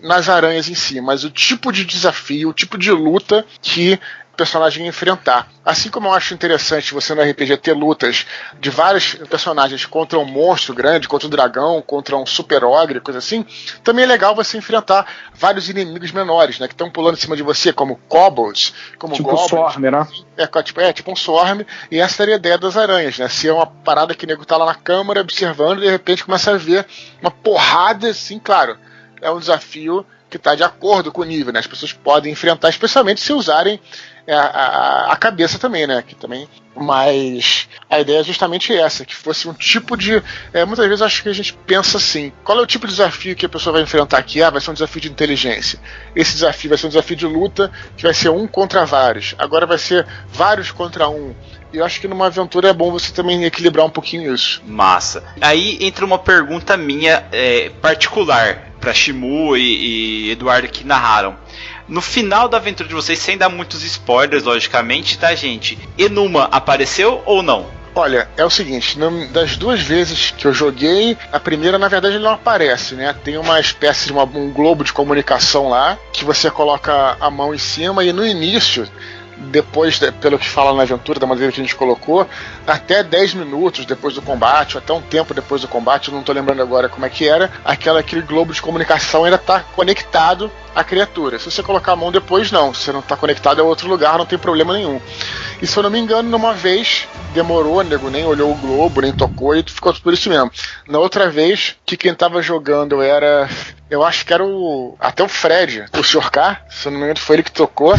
Speaker 3: nas aranhas em si, mas o tipo de desafio, o tipo de luta que personagem enfrentar. Assim como eu acho interessante você no RPG ter lutas de vários personagens contra um monstro grande, contra um dragão, contra um super ogre, coisa assim, também é legal você enfrentar vários inimigos menores, né, que estão pulando em cima de você, como kobolds, como
Speaker 4: tipo
Speaker 3: goblins.
Speaker 4: Swarm, né?
Speaker 3: Tipo um Swarm, e essa seria a ideia das aranhas, né? Se é uma parada que o nego tá lá na câmara observando e de repente começa a ver uma porrada assim, claro, é um desafio que está de acordo com o nível, né? As pessoas podem enfrentar, especialmente se usarem a cabeça também, né? Que também, mas a ideia é justamente essa, que fosse um tipo de... muitas vezes acho que a gente pensa assim, qual é o tipo de desafio que a pessoa vai enfrentar aqui? Vai ser um desafio de inteligência. Esse desafio vai ser um desafio de luta, que vai ser um contra vários. Agora vai ser vários contra um. E eu acho que numa aventura é bom você também equilibrar um pouquinho isso.
Speaker 2: Massa. Aí entra uma pergunta minha particular para Shimu e Eduardo que narraram. No final da aventura de vocês, sem dar muitos spoilers, logicamente, tá, gente? Enuma apareceu ou não?
Speaker 3: Olha, é o seguinte, das 2 vezes que eu joguei, a primeira, na verdade, ele não aparece, né? Tem uma espécie de um globo de comunicação lá, que você coloca a mão em cima e no início... Depois, pelo que fala na aventura, da maneira que a gente colocou, até 10 minutos depois do combate, ou até um tempo depois do combate, eu não estou lembrando agora como é que era, aquele globo de comunicação ainda está conectado à criatura. Se você colocar a mão depois, não. Se você não está conectado a outro lugar, não tem problema nenhum. E se eu não me engano, numa vez, demorou, nego nem olhou o globo, nem tocou, e ficou por isso mesmo. Na outra vez, que quem estava jogando era... Eu acho que era até o Fred, o Sr. K, se eu não me engano, foi ele que tocou.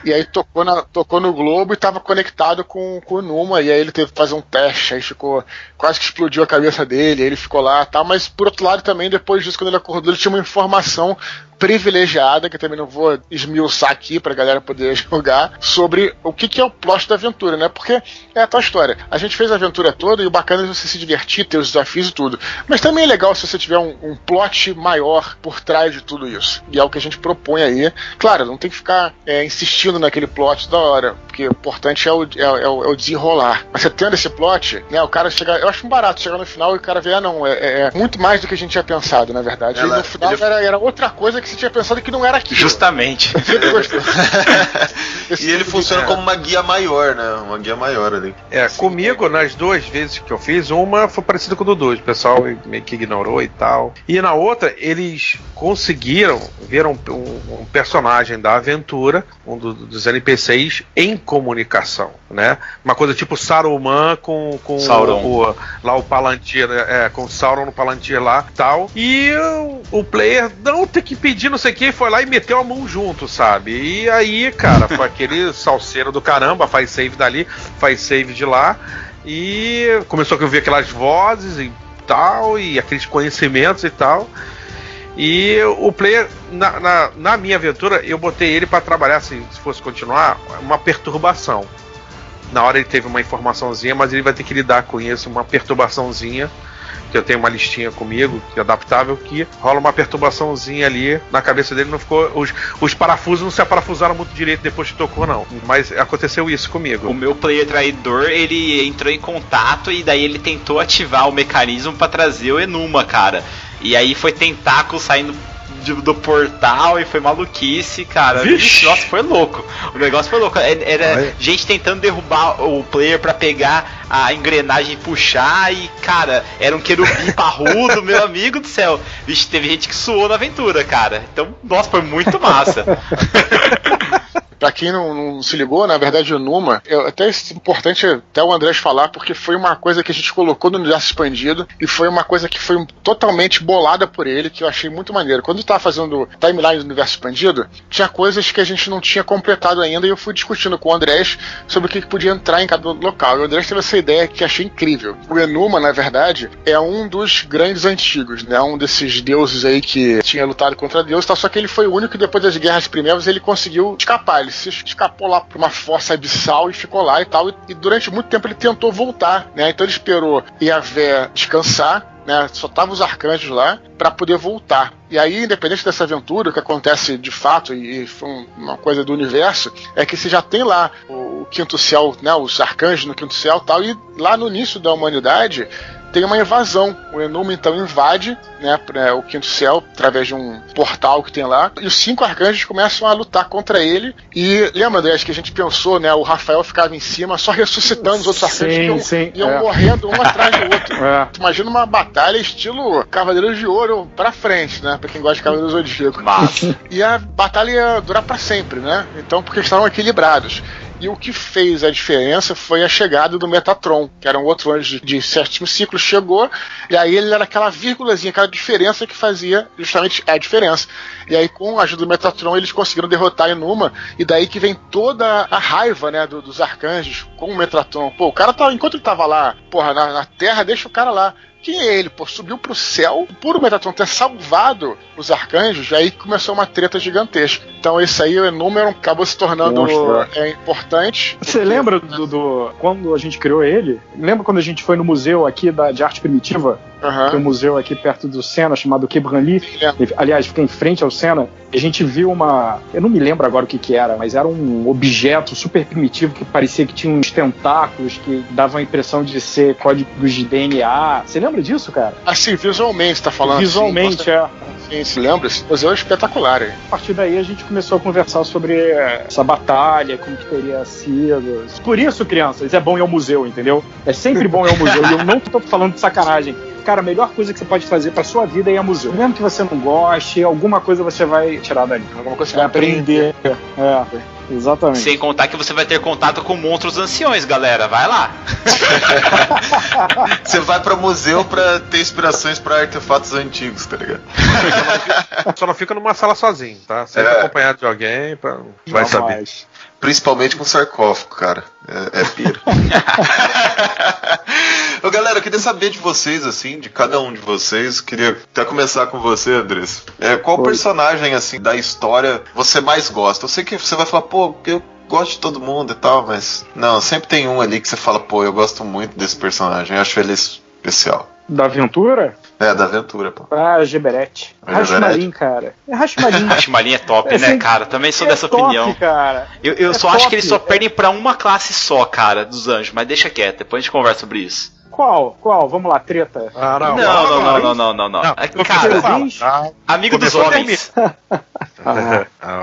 Speaker 3: E aí tocou no globo e estava conectado com o Numa, e aí ele teve que fazer um teste, aí ficou, quase que explodiu a cabeça dele, aí ele ficou lá e tal, mas por outro lado também, depois disso, quando ele acordou, ele tinha uma informação privilegiada, que eu também não vou esmiuçar aqui pra galera poder jogar, sobre o que é o plot da aventura, né? Porque é a tua história. A gente fez a aventura toda e o bacana é você se divertir, ter os desafios e tudo. Mas também é legal se você tiver um plot maior por trás de tudo isso. E é o que a gente propõe aí. Claro, não tem que ficar insistindo naquele plot da hora, porque o importante é o desenrolar. Mas você tendo esse plot, né? O cara chega... Eu acho um barato chegar no final e o cara ver, não, é muito mais do que a gente tinha pensado, na verdade. E no final era outra coisa que você tinha pensado que não era aquilo.
Speaker 2: Justamente.
Speaker 1: E ele funciona como uma guia maior, né? Uma guia maior ali.
Speaker 6: Comigo, nas 2 vezes que eu fiz, uma foi parecida com o Dudu. O pessoal meio que ignorou e tal. E na outra, eles conseguiram ver um personagem da aventura, um dos NPCs, em comunicação, né? Uma coisa tipo Saruman com
Speaker 2: Sauron.
Speaker 6: O Palantir, com o Sauron no Palantir lá tal. E o player não tem que pedir não sei o que, foi lá e meteu a mão junto, sabe? E aí, cara, foi aquele salseiro do caramba, faz save dali, faz save de lá. E começou a ouvir aquelas vozes e tal, e aqueles conhecimentos e tal. E o player, na minha aventura, eu botei ele pra trabalhar, assim, se fosse continuar, uma perturbação. Na hora ele teve uma informaçãozinha, mas ele vai ter que lidar com isso, uma perturbaçãozinha, que eu tenho uma listinha comigo, que é adaptável, que rola uma perturbaçãozinha ali na cabeça dele, não ficou... Os parafusos não se aparafusaram muito direito depois que tocou, não. Mas aconteceu isso comigo.
Speaker 2: O meu player traidor, ele entrou em contato e daí ele tentou ativar o mecanismo pra trazer o Enuma, cara. E aí foi tentáculo saindo do portal e foi maluquice, cara. Vixe. Nossa, foi louco. O negócio foi louco. Era gente tentando derrubar o player pra pegar a engrenagem e puxar. E, cara, era um querubim parrudo, meu amigo do céu. Vixe, teve gente que suou na aventura, cara. Então, nossa, foi muito massa.
Speaker 3: Pra quem não se ligou, na verdade o Numa, até é importante até o Andrés falar, porque foi uma coisa que a gente colocou no universo expandido e foi uma coisa que foi totalmente bolada por ele, que eu achei muito maneiro. Quando eu tava fazendo timeline do universo expandido, tinha coisas que a gente não tinha completado ainda e eu fui discutindo com o Andrés sobre o que podia entrar em cada local. E o Andrés teve essa ideia que achei incrível. O Enuma, na verdade, é um dos grandes antigos, né? Um desses deuses aí que tinha lutado contra Deus, tá? Só que ele foi o único que depois das guerras primeiras ele conseguiu escapar. Ele se escapou lá pra uma força abissal e ficou lá e tal, e durante muito tempo ele tentou voltar, né? Então ele esperou Yahvé descansar, né? Só estavam os arcanjos lá para poder voltar. E aí, independente dessa aventura, o que acontece de fato, e foi uma coisa do universo, é que você já tem lá o quinto céu, né? Os arcanjos no quinto céu e tal, e lá no início da humanidade tem uma invasão. O Enuma então invade, né, o Quinto Céu através de um portal que tem lá, e os 5 arcanjos começam a lutar contra ele. E lembra, André, que a gente pensou, né, o Rafael ficava em cima só ressuscitando os outros arcanjos que iam morrendo um atrás do outro. Imagina uma batalha estilo Cavaleiros de Ouro pra frente, né, pra quem gosta de Cavaleiros do Zodíaco. E a batalha ia durar pra sempre, né, então porque estavam equilibrados. E o que fez a diferença foi a chegada do Metatron, que era um outro anjo de 7º ciclo, chegou, e aí ele era aquela vírgulazinha, aquela diferença que fazia justamente a diferença. E aí, com a ajuda do Metatron, eles conseguiram derrotar Enuma, e daí que vem toda a raiva, né, dos arcanjos com o Metatron. Pô, o cara enquanto ele tava lá, porra, na Terra, deixa o cara lá. Quem é ele? Pô, subiu pro céu por o Metatron ter salvado os arcanjos, e aí começou uma treta gigantesca. Então esse aí, o Enuma, acabou se tornando importante.
Speaker 4: Você lembra quando a gente criou ele? Lembra quando a gente foi no museu aqui de arte primitiva? Tem um museu aqui perto do Sena, chamado Quebranli. Aliás, fica em frente ao Sena. A gente viu eu não me lembro agora o que era, mas era um objeto super primitivo que parecia que tinha uns tentáculos que davam a impressão de ser códigos de DNA. Você lembra disso, cara?
Speaker 3: Assim, visualmente, você tá falando?
Speaker 4: Visualmente,
Speaker 3: Sim, se lembra? Esse museu é espetacular. Hein?
Speaker 4: A partir daí a gente começou a conversar sobre essa batalha, como que teria sido. Por isso, crianças, é bom ir ao museu, entendeu? É sempre bom ir ao museu. E eu não tô falando de sacanagem. Cara, a melhor coisa que você pode fazer pra sua vida é ir ao museu. Mesmo que você não goste, alguma coisa você vai tirar dali.
Speaker 3: Alguma coisa você vai aprender.
Speaker 4: Exatamente.
Speaker 2: Sem contar que você vai ter contato com monstros anciões, galera. Vai lá.
Speaker 1: Você vai pro museu pra ter inspirações pra artefatos antigos, tá ligado?
Speaker 6: Só não fica numa sala sozinho, tá? Sempre acompanhado de alguém, vai saber.
Speaker 1: Principalmente com sarcófago, cara. É pira. Ô, galera, eu queria saber de vocês, assim, de cada um de vocês. Queria até começar com você, Andrés. Qual personagem, assim, da história você mais gosta? Eu sei que você vai falar, pô, eu gosto de todo mundo e tal, mas... Não, sempre tem um ali que você fala, pô, eu gosto muito desse personagem. Eu acho ele especial.
Speaker 4: Da aventura?
Speaker 1: Da aventura, pô.
Speaker 4: Geberete. Rashmarin, cara. Rashmarin.
Speaker 2: Rashmarin é top, né, cara? Também sou dessa
Speaker 4: top,
Speaker 2: opinião.
Speaker 4: Cara.
Speaker 2: Eu só acho que eles só perdem pra uma classe só, cara, dos anjos. Mas deixa quieto, depois a gente conversa sobre isso.
Speaker 4: Qual? Vamos lá, treta.
Speaker 2: Não. Cara, amigo dos homens.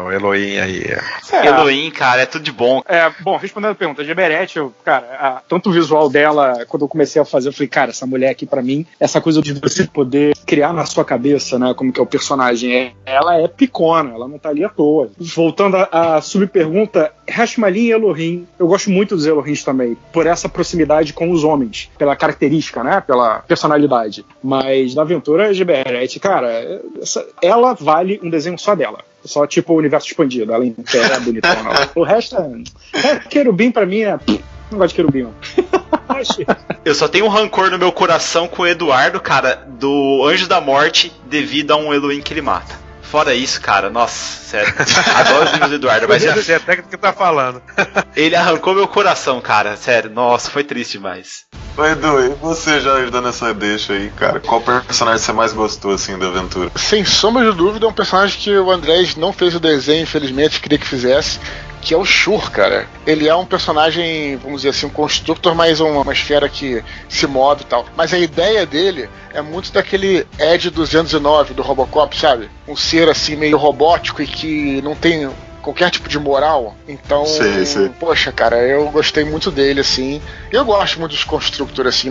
Speaker 6: O Elohim aí.
Speaker 2: Elohim, cara, é tudo de bom.
Speaker 4: Bom, respondendo a pergunta, Geberete, cara, tanto o visual dela, quando eu comecei a fazer, eu falei, cara, essa mulher aqui pra mim, essa coisa de você poder criar na sua cabeça, né, como que é o personagem, ela é picona, ela não tá ali à toa. Voltando à subpergunta, Rashmarin e Elohim, eu gosto muito dos Elohims também, por essa proximidade com os homens, pela característica, né, pela personalidade. Mas na aventura, Geberete, cara, ela vale um desenho só dela. Só tipo o universo expandido, ela inteira é bonitona. O resto querubim pra mim não gosto de querubim, não.
Speaker 2: Eu só tenho um rancor no meu coração com o Eduardo, cara, do Anjo da Morte, devido a um Elohim que ele mata. Fora isso, cara, nossa, sério. Adoro os livros do Eduardo, mas
Speaker 6: é a técnica que tá falando.
Speaker 2: Ele arrancou meu coração, cara, sério. Nossa, foi triste demais.
Speaker 1: Ô, Edu, e você já dando essa deixa aí, cara? Qual personagem você mais gostou, assim, da aventura?
Speaker 3: Sem sombra de dúvida, é um personagem que o Andrés não fez o desenho, infelizmente, queria que fizesse, que é o Shur, cara. Ele é um personagem, vamos dizer assim, um constructor, mas uma esfera que se move e tal. Mas a ideia dele é muito daquele Ed 209 do Robocop, sabe? Um ser assim meio robótico e que não tem qualquer tipo de moral. Então, poxa, cara, eu gostei muito dele, assim. Eu gosto muito dos Constructors, assim,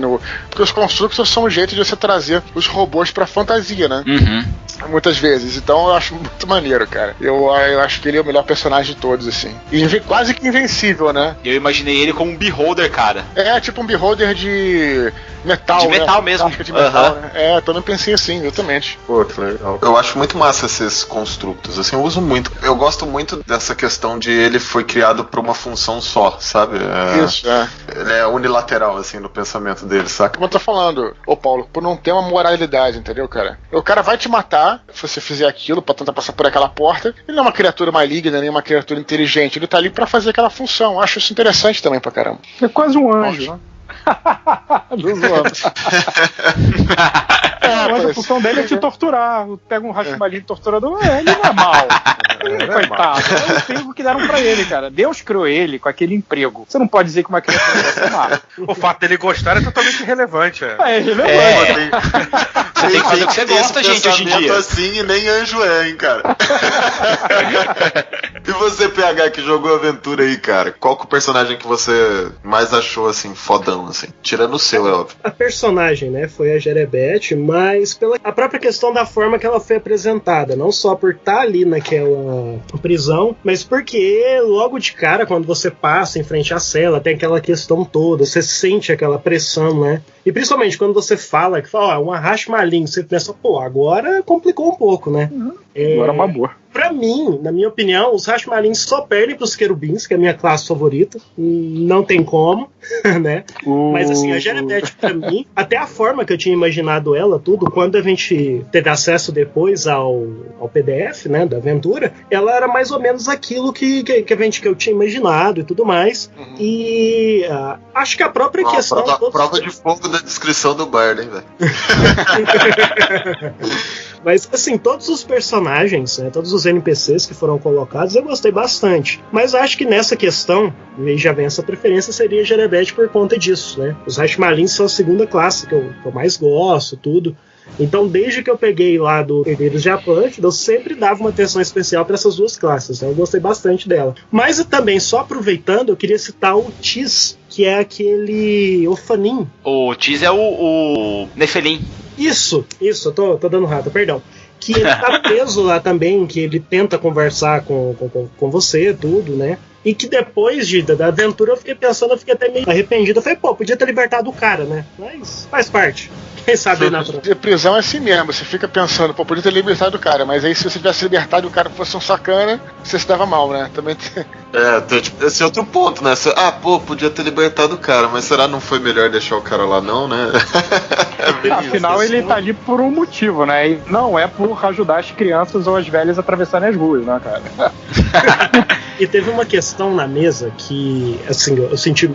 Speaker 3: porque os Constructors são um jeito de você trazer os robôs pra fantasia, né? Muitas vezes. Então eu acho muito maneiro, cara. Eu acho que ele é o melhor personagem de todos, assim. E quase que invencível, né?
Speaker 2: Eu imaginei ele como um Beholder, cara.
Speaker 3: Tipo um Beholder de metal,
Speaker 2: de metal mesmo.
Speaker 3: De metal, né? Também pensei assim, exatamente.
Speaker 1: Pô, que legal. Eu acho muito massa esses Constructors, assim, eu uso muito. Eu gosto muito dessa questão de ele foi criado pra uma função só, sabe?
Speaker 3: Isso,
Speaker 1: Ele é unilateral, assim, no pensamento dele, saca?
Speaker 3: Como eu tô falando, Paulo, por não ter uma moralidade, entendeu, cara? O cara vai te matar se você fizer aquilo pra tentar passar por aquela porta. Ele não é uma criatura maligna, nem uma criatura inteligente. Ele tá ali pra fazer aquela função. Eu acho isso interessante também pra caramba.
Speaker 4: É quase um anjo, né? Não zoando. Mas a função dele é te torturar. Pega um Rashmalin torturador, ele não é mal. Coitado. É o emprego que deram pra ele, cara. Deus criou ele com aquele emprego. Você não pode dizer que uma criança não vai ser má.
Speaker 6: O fato dele gostar é totalmente irrelevante.
Speaker 4: É irrelevante.
Speaker 2: Você tem que fazer o que você gosta, gente, hoje em dia.
Speaker 1: Assim, e nem anjo é, hein, cara. E você, PH, que jogou a aventura aí, cara? Qual que é o personagem que você mais achou, assim, fodão, assim? Tirando o seu, é óbvio.
Speaker 5: A personagem, né, foi a Jerebeth, mas pela a própria questão da forma que ela foi apresentada. Não só por estar ali naquela prisão, mas porque logo de cara, quando você passa em frente à cela, tem aquela questão toda, você sente aquela pressão, né? E principalmente quando você fala, uma Rashmalin, você pensa, pô, agora complicou um pouco, né?
Speaker 4: Agora é uma boa.
Speaker 5: Pra mim, na minha opinião, os Rashmalins só perdem pros querubins, que é a minha classe favorita. Não tem como, né? Mas assim, a Jerebeth, pra mim, até a forma que eu tinha imaginado ela, tudo, quando a gente teve acesso depois ao PDF, né, da aventura, ela era mais ou menos aquilo que eu tinha imaginado e tudo mais. E acho que a própria questão...
Speaker 1: Prova de fogo da descrição do Bard, hein, velho?
Speaker 5: Mas, assim, todos os personagens, né, todos os NPCs que foram colocados, eu gostei bastante. Mas acho que nessa questão, e já vem essa preferência, seria Jerebeth por conta disso, né? Os Rashmalins são a segunda classe que eu mais gosto, tudo. Então, desde que eu peguei lá do Herdeiros de Atlântida, eu sempre dava uma atenção especial para essas duas classes, né? Eu gostei bastante dela. Mas também, só aproveitando, eu queria citar o Tis, que é aquele Ofanim.
Speaker 2: O Tis é o Nefelim.
Speaker 5: Isso, eu tô dando rata, perdão. Que ele tá preso lá também, que ele tenta conversar com você, tudo, né? E que depois da aventura eu fiquei pensando, eu fiquei até meio arrependido. Eu falei, pô, podia ter libertado o cara, né? Mas faz parte. Quem sabe na
Speaker 3: prisão é assim mesmo, você fica pensando, pô, podia ter libertado o cara, mas aí se você tivesse libertado e o cara fosse um sacana, você se dava mal, né? Também
Speaker 1: tipo, esse é outro ponto, né? Podia ter libertado o cara, mas será que não foi melhor deixar o cara lá, não, né?
Speaker 4: Afinal, ele tá ali por um motivo, né? E não é por ajudar as crianças ou as velhas a atravessarem as ruas, né, cara?
Speaker 5: E teve uma questão na mesa que, assim, eu senti...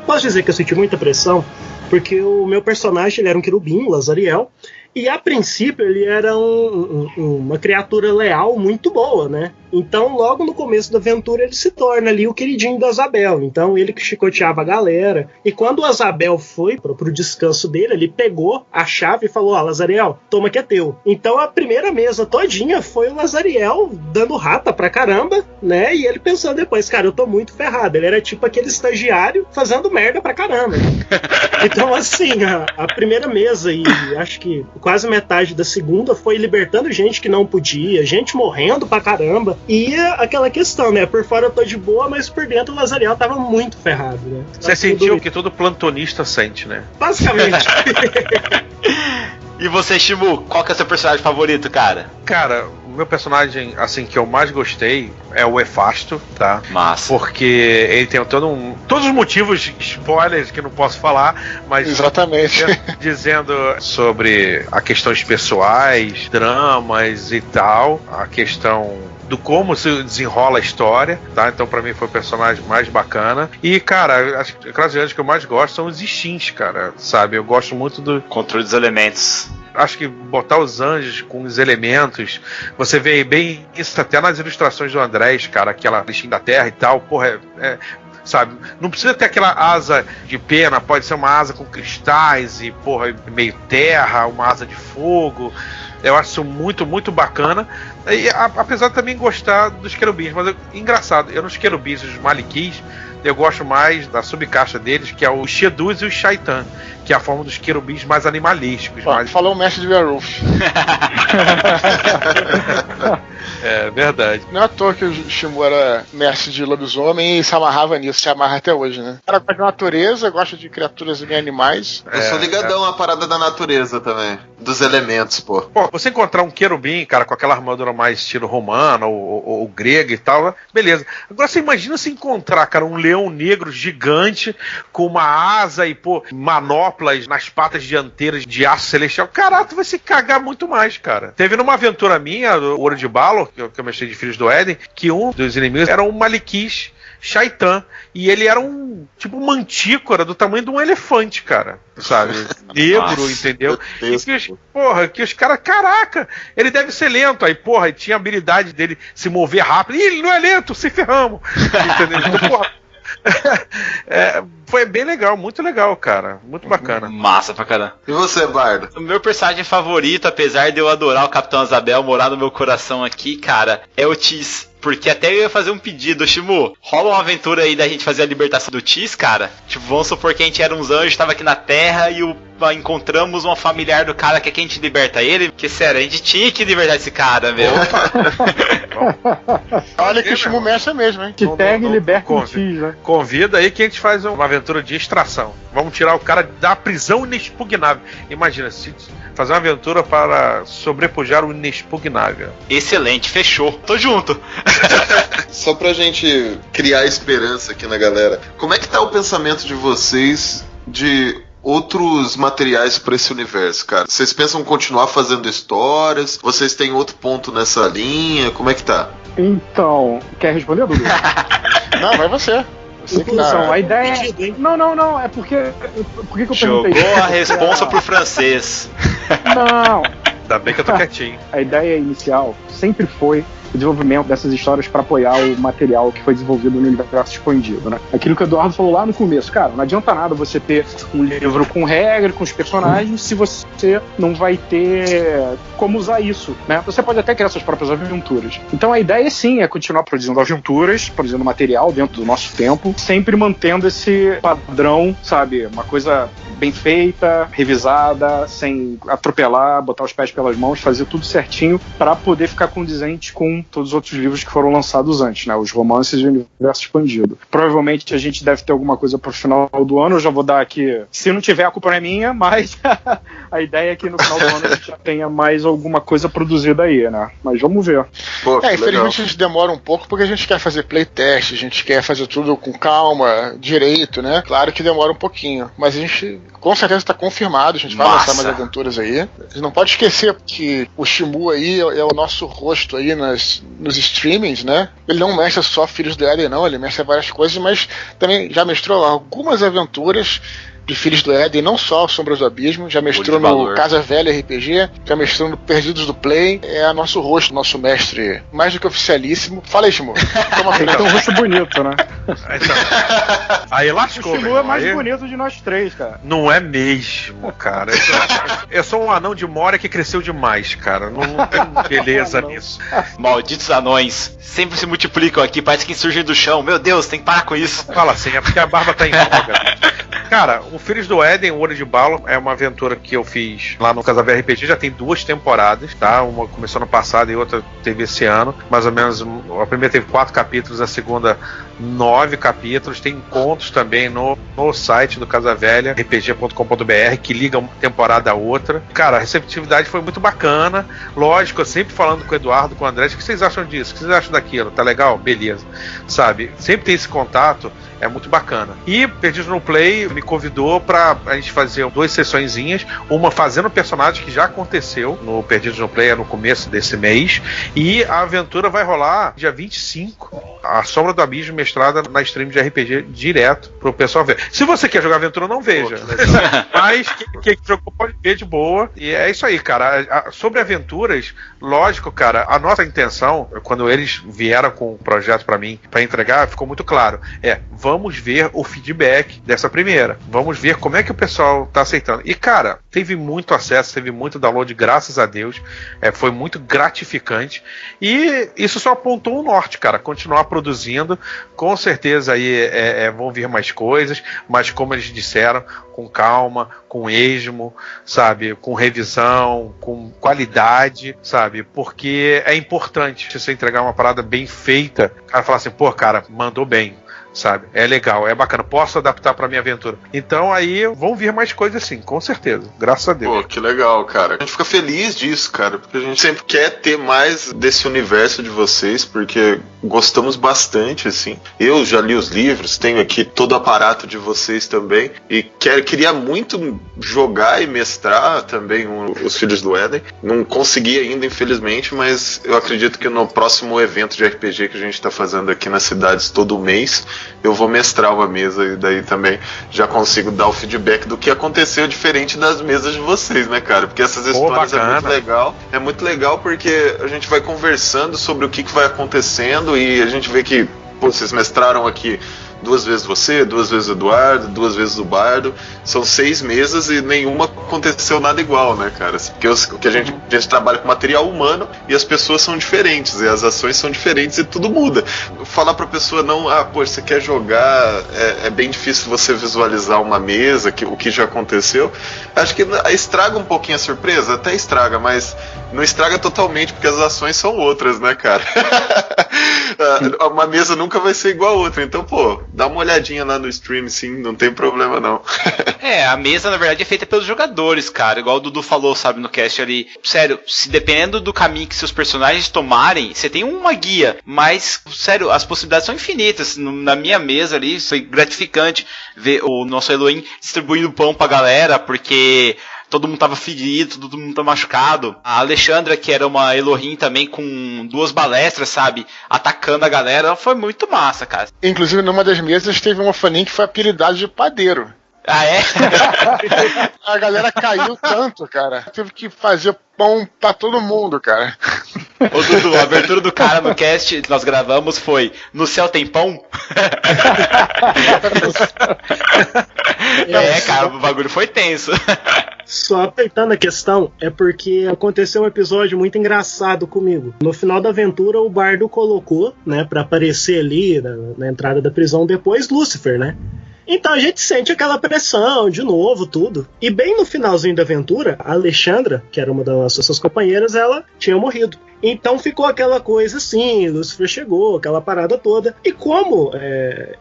Speaker 5: Posso dizer que eu senti muita pressão, porque o meu personagem ele era um querubim, Lazariel, e a princípio ele era uma criatura leal muito boa, né? Então logo no começo da aventura ele se torna ali o queridinho da Azabel. Então ele que chicoteava a galera. E quando o Azabel foi pro descanso dele, ele pegou a chave e falou, Lazariel, toma que é teu. Então a primeira mesa todinha foi o Lazariel dando rata pra caramba, né? E ele pensando depois, cara, eu tô muito ferrado. Ele era tipo aquele estagiário fazendo merda pra caramba. Então assim, a primeira mesa e acho que quase metade da segunda foi libertando gente que não podia, gente morrendo pra caramba. E aquela questão, né? Por fora eu tô de boa, mas por dentro o Lazariel tava muito ferrado, né?
Speaker 6: Você sentiu o que todo plantonista sente, né?
Speaker 5: Basicamente.
Speaker 2: E você, Shimu, qual que é o seu personagem favorito, cara?
Speaker 6: Cara, o meu personagem, assim, que eu mais gostei é o Efasto, tá?
Speaker 2: Massa.
Speaker 6: Porque ele tem todos os motivos, spoilers que eu não posso falar, mas...
Speaker 3: Exatamente.
Speaker 6: Dizendo sobre a questões pessoais, dramas e tal, a questão do como se desenrola a história, tá? Então pra mim foi o personagem mais bacana. E, cara, as classes que eu mais gosto são os Ixins, cara, sabe? Eu gosto muito do
Speaker 2: controle dos elementos.
Speaker 6: Acho que botar os anjos com os elementos, você vê bem isso até nas ilustrações do Andrés, cara, aquela Ixin da Terra e tal, porra, sabe, não precisa ter aquela asa de pena, pode ser uma asa com cristais e, porra, meio terra, uma asa de fogo. Eu acho isso muito, muito bacana. E, apesar de também gostar dos querubins, mas engraçado, eu nos querubins, os Malikis, eu gosto mais da subcaixa deles, que é o Sheduz e o Shaitan, que é a forma dos querubins mais animalísticos.
Speaker 3: Falou o mestre de Werewolf.
Speaker 6: É verdade.
Speaker 3: Não é à toa que o Shimu era mestre de lobisomem e se amarrava nisso, se amarra até hoje, né? O cara gosta de natureza, gosta de criaturas e animais.
Speaker 1: Eu sou ligadão à parada da natureza também, dos elementos, pô.
Speaker 6: Pô, você encontrar um querubim, cara, com aquela armadura mais estilo romano ou grega e tal, beleza. Agora você imagina se encontrar, cara, um leão negro gigante com uma asa e, pô, manoplas nas patas dianteiras de aço celestial. Caraca, tu vai se cagar muito mais, cara. Teve numa aventura minha, o Ouro de Balor, que eu que eu mestrei de Filhos do Éden, que um dos inimigos era um Malikish Shaitan, e ele era tipo mantícora do tamanho de um elefante, cara, sabe? Negro, entendeu? E que os caras, caraca, ele deve ser lento, aí, porra, tinha a habilidade dele se mover rápido, e ele não é lento, se ferramos, entendeu? Então, porra, foi bem legal, muito legal, cara, muito bacana.
Speaker 2: Massa pra caramba.
Speaker 1: E você, Bardo?
Speaker 2: O meu personagem favorito, apesar de eu adorar o Capitão Azabel, morar no meu coração aqui, cara, é o Tis. Porque até eu ia fazer um pedido, Shimu, rola uma aventura aí da gente fazer a libertação do Tis, cara? Tipo, vamos supor que a gente era uns anjos, tava aqui na Terra e encontramos uma familiar do cara que a gente liberta ele. Porque, sério, a gente tinha que libertar esse cara, meu.
Speaker 3: Olha que o Shimu mexe mesmo, hein?
Speaker 4: Que pega e liberta o Tis, né?
Speaker 6: Convida aí que a gente faz uma aventura de extração. Vamos tirar o cara da prisão inexpugnável. Imagina, se fazer uma aventura para sobrepujar o inexpugnável.
Speaker 2: Excelente, fechou. Tô junto.
Speaker 1: Só pra gente criar esperança aqui na galera, como é que tá o pensamento de vocês de outros materiais para esse universo, cara? Vocês pensam em continuar fazendo histórias? Vocês têm outro ponto nessa linha? Como é que tá?
Speaker 4: Então, quer responder, Dudu?
Speaker 3: Não, vai você.
Speaker 4: Então, a ideia é... Não, é porque... Por que eu perguntei?
Speaker 2: Jogou a responsa pro francês.
Speaker 4: Não.
Speaker 6: Ainda bem que eu tô quietinho.
Speaker 4: A ideia inicial sempre foi o desenvolvimento dessas histórias para apoiar o material que foi desenvolvido no universo expandido, né? Aquilo que o Eduardo falou lá no começo, cara, não adianta nada você ter um livro com regra, com os personagens, se você não vai ter como usar isso, né? Você pode até criar suas próprias aventuras. Então a ideia sim é continuar produzindo aventuras, produzindo material dentro do nosso tempo, sempre mantendo esse padrão, sabe? Uma coisa bem feita, revisada, sem atropelar, botar os pés pelas mãos, fazer tudo certinho para poder ficar condizente com todos os outros livros que foram lançados antes, né? Os romances e o universo expandido. Provavelmente a gente deve ter alguma coisa pro final do ano, eu já vou dar aqui, se não tiver a culpa não é minha, mas a ideia é que no final do ano a gente já tenha mais alguma coisa produzida aí, né? Mas vamos ver.
Speaker 3: Pô, infelizmente a gente demora um pouco porque a gente quer fazer playtest, a gente quer fazer tudo com calma, direito, né? Claro que demora um pouquinho, mas a gente com certeza está confirmado, a gente vai lançar mais aventuras aí. A gente não pode esquecer que o Shimu aí é o nosso rosto aí nos streamings, né? Ele não mestra só Filhos do Éden, não, ele mestra várias coisas, mas também já mestrou algumas aventuras de Filhos do Éden, não só Sombras do Abismo, já mestrou no Casa Velha RPG, já mestrou no Perdidos do Play, é nosso rosto, nosso mestre, mais do que oficialíssimo. Fala aí, Shimu.
Speaker 4: Tem um rosto bonito, né?
Speaker 6: Aí lascou.
Speaker 4: O Shimu é mais bonito de nós três, cara.
Speaker 6: Não é mesmo, cara. Eu sou um anão de Moria que cresceu demais, cara. Não tem beleza nisso.
Speaker 2: Malditos anões. Sempre se multiplicam aqui, parece que surgem do chão. Meu Deus, tem que parar com isso.
Speaker 6: Fala assim, é porque a barba tá em voga. Cara, o Filhos do Éden, o Olho de Balo, é uma aventura que eu fiz lá no Casa Velha RPG, já tem 2 temporadas, tá? Uma começou no passado e outra teve esse ano. Mais ou menos, a primeira teve 4 capítulos, a segunda 9 capítulos. Tem contos também no site do Casa Velha, rpg.com.br, que liga uma temporada a outra. Cara, a receptividade foi muito bacana. Lógico, eu sempre falando com o Eduardo, com o André, o que vocês acham disso? O que vocês acham daquilo? Tá legal? Beleza. Sabe? Sempre tem esse contato. É muito bacana. E Perdidos no Play me convidou pra a gente fazer 2 sessõezinhas, uma fazendo o personagem que já aconteceu no Perdidos no Play, no começo desse mês, e a aventura vai rolar dia 25, a Sombra do Abismo mestrada na stream de RPG direto pro pessoal ver. Se você quer jogar aventura, não veja. Mas quem jogou pode ver de boa. E é isso aí, cara. Sobre aventuras, lógico, cara, a nossa intenção, quando eles vieram com o projeto pra mim, pra entregar, ficou muito claro. Vamos ver o feedback dessa primeira. Vamos ver como é que o pessoal tá aceitando. E, cara, teve muito acesso, teve muito download, graças a Deus. Foi muito gratificante. E isso só apontou o norte, cara. Continuar produzindo. Com certeza aí vão vir mais coisas, mas como eles disseram, com calma, com esmo, sabe? Com revisão, com qualidade, sabe? Porque é importante você entregar uma parada bem feita. O cara falar assim, pô, cara, mandou bem. sabe? É legal, é bacana, posso adaptar pra minha aventura. Então aí vão vir mais coisas assim, com certeza, graças a Deus.
Speaker 1: Pô, que legal, cara. A gente fica feliz disso, cara, porque a gente sempre quer ter mais desse universo de vocês, porque gostamos bastante, assim. Eu já li os livros, tenho aqui todo o aparato de vocês também, e queria muito jogar e mestrar também os Filhos do Éden. Não consegui ainda, infelizmente, mas eu acredito que no próximo evento de RPG que a gente tá fazendo aqui nas cidades todo mês, eu vou mestrar uma mesa e daí também já consigo dar o feedback do que aconteceu diferente das mesas de vocês, né, cara? Porque essas histórias é muito legal. É muito legal porque a gente vai conversando sobre o que vai acontecendo e a gente vê que, pô, vocês mestraram aqui 2 vezes você, 2 vezes o Eduardo, 2 vezes o Bardo. São 6 mesas e nenhuma aconteceu nada igual, né, cara? Porque a gente trabalha com material humano e as pessoas são diferentes, e as ações são diferentes e tudo muda. Falar pra pessoa não, pô, você quer jogar, é bem difícil você visualizar uma mesa, o que já aconteceu. Acho que estraga um pouquinho a surpresa, até estraga, mas não estraga totalmente, porque as ações são outras, né, cara? Uma mesa nunca vai ser igual a outra, então, pô, dá uma olhadinha lá no stream, sim, não tem problema não.
Speaker 2: A mesa na verdade é feita pelos jogadores, cara, igual o Dudu falou, sabe, no cast ali. Sério, se dependendo do caminho que seus personagens tomarem, você tem uma guia, mas, sério, as possibilidades são infinitas. Na minha mesa ali, foi gratificante ver o nosso Elohim distribuindo pão pra galera, porque todo mundo tava ferido, todo mundo tava machucado. A Alexandra, que era uma Elohim também, com 2 balestras, sabe, atacando a galera, foi muito massa, cara.
Speaker 3: Inclusive, numa das mesas teve um orfaninho que foi apelidado de padeiro.
Speaker 2: Ah, é?
Speaker 3: A galera caiu tanto, cara. Teve que fazer pão pra todo mundo, cara.
Speaker 2: Ô Dudu, a abertura do cara no cast que nós gravamos foi: No céu tem pão? Cara, o bagulho foi tenso.
Speaker 5: Só apertando a questão, é porque aconteceu um episódio muito engraçado comigo. No final da aventura, o Bardo colocou, né, pra aparecer ali na entrada da prisão depois, Lúcifer, né? Então a gente sente aquela pressão, de novo, tudo. E bem no finalzinho da aventura, a Alexandra, que era uma das suas companheiras, ela tinha morrido. Então ficou aquela coisa assim, Lúcifer chegou, aquela parada toda. E como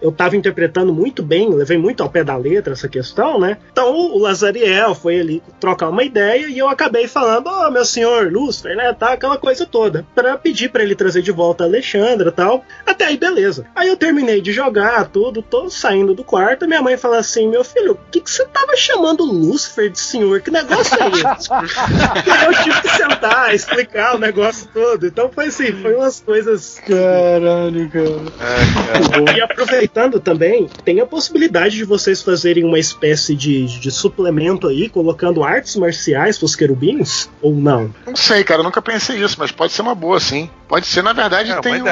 Speaker 5: eu tava interpretando muito bem, levei muito ao pé da letra essa questão, né? Então o Lazariel foi ali trocar uma ideia e eu acabei falando, meu senhor Lúcifer, né? Tá, aquela coisa toda. Pra pedir pra ele trazer de volta a Alexandra e tal. Até aí, beleza. Aí eu terminei de jogar tudo, tô saindo do quarto, minha mãe fala assim, meu filho, o que você tava chamando Lúcifer de senhor? Que negócio é esse? E eu tive que sentar, explicar o negócio todo. Então foi assim, foi umas coisas.
Speaker 4: Caralho, cara.
Speaker 5: E aproveitando também, tem a possibilidade de vocês fazerem uma espécie de suplemento aí, colocando artes marciais pros querubins? Ou não?
Speaker 3: Não sei, cara, eu nunca pensei isso, mas pode ser uma boa, sim. Pode ser, na verdade, tem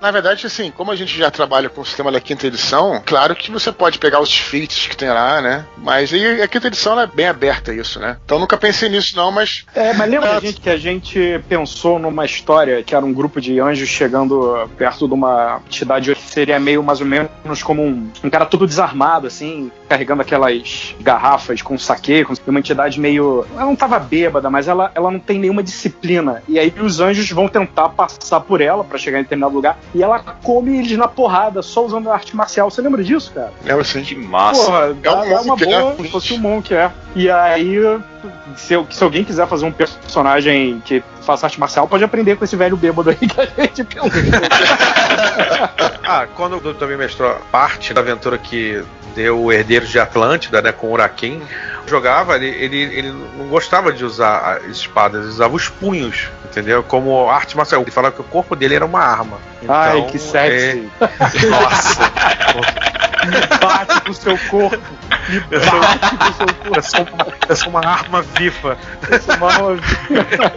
Speaker 3: na verdade, assim, como a gente já trabalha com o sistema da 5ª edição, claro que você pode pegar os feats que tem lá, né? Mas aí a 5ª edição é bem aberta a isso, né? Então nunca pensei nisso, não, mas.
Speaker 4: Mas lembra que a gente pensou numa história que era um grupo de anjos chegando perto de uma entidade que seria meio mais ou menos como um cara todo desarmado, assim, carregando aquelas garrafas com saquê, com uma entidade meio. Ela não tava bêbada, mas ela não tem nenhuma disciplina. E aí os anjos vão tentar passar por ela pra chegar em determinado lugar e ela come eles na porrada, só usando a arte marcial. Você lembra disso, cara?
Speaker 3: É, sim.
Speaker 2: Que massa.
Speaker 4: Porra, dá uma boa, se fosse um monk, E aí, se alguém quiser fazer um personagem que faça arte marcial, pode aprender com esse velho bêbado aí que a gente pensou.
Speaker 6: Quando eu também mestrou parte da aventura que deu o Herdeiro de Atlântida, né, com o Urakin, jogava, ele não gostava de usar as espadas, ele usava os punhos, entendeu? Como arte marcial. Ele falava que o corpo dele era uma arma. Então,
Speaker 4: ai, que sexy.
Speaker 6: Nossa.
Speaker 4: Bate com o seu corpo. Bate com o seu corpo.
Speaker 6: Eu sou uma arma viva.
Speaker 4: Eu sou uma arma viva.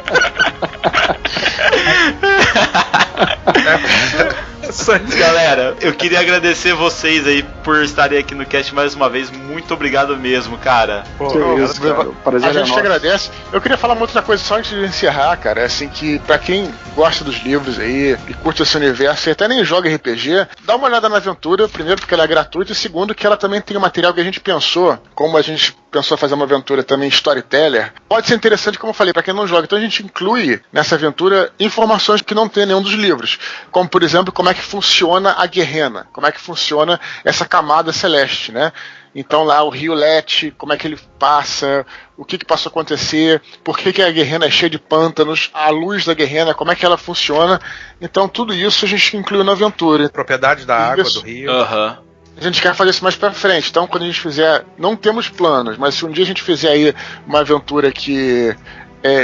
Speaker 2: Galera, eu queria agradecer vocês aí por estarem aqui no cast mais uma vez. Muito muito obrigado mesmo, cara.
Speaker 3: Pô,
Speaker 4: isso, cara.
Speaker 3: A gente que agradece. Eu queria falar uma outra coisa só antes de encerrar, cara. É assim que, pra quem gosta dos livros aí e curte esse universo e até nem joga RPG, dá uma olhada na aventura, primeiro porque ela é gratuita e segundo que ela também tem um material que a gente pensou, como a gente pensou fazer uma aventura também storyteller, pode ser interessante, como eu falei, pra quem não joga. Então a gente inclui nessa aventura informações que não tem em nenhum dos livros, como por exemplo, como é que funciona a Guerrena, como é que funciona essa camada celeste, né? Então lá o rio Lete, como é que ele passa, o que passou a acontecer, por que a Guerrena é cheia de pântanos, a luz da Guerrena, como é que ela funciona. Então tudo isso a gente incluiu na aventura.
Speaker 6: Propriedade da água, do rio.
Speaker 2: Aham.
Speaker 3: A gente quer fazer isso mais pra frente. Então quando a gente fizer, não temos planos, mas se um dia a gente fizer aí uma aventura que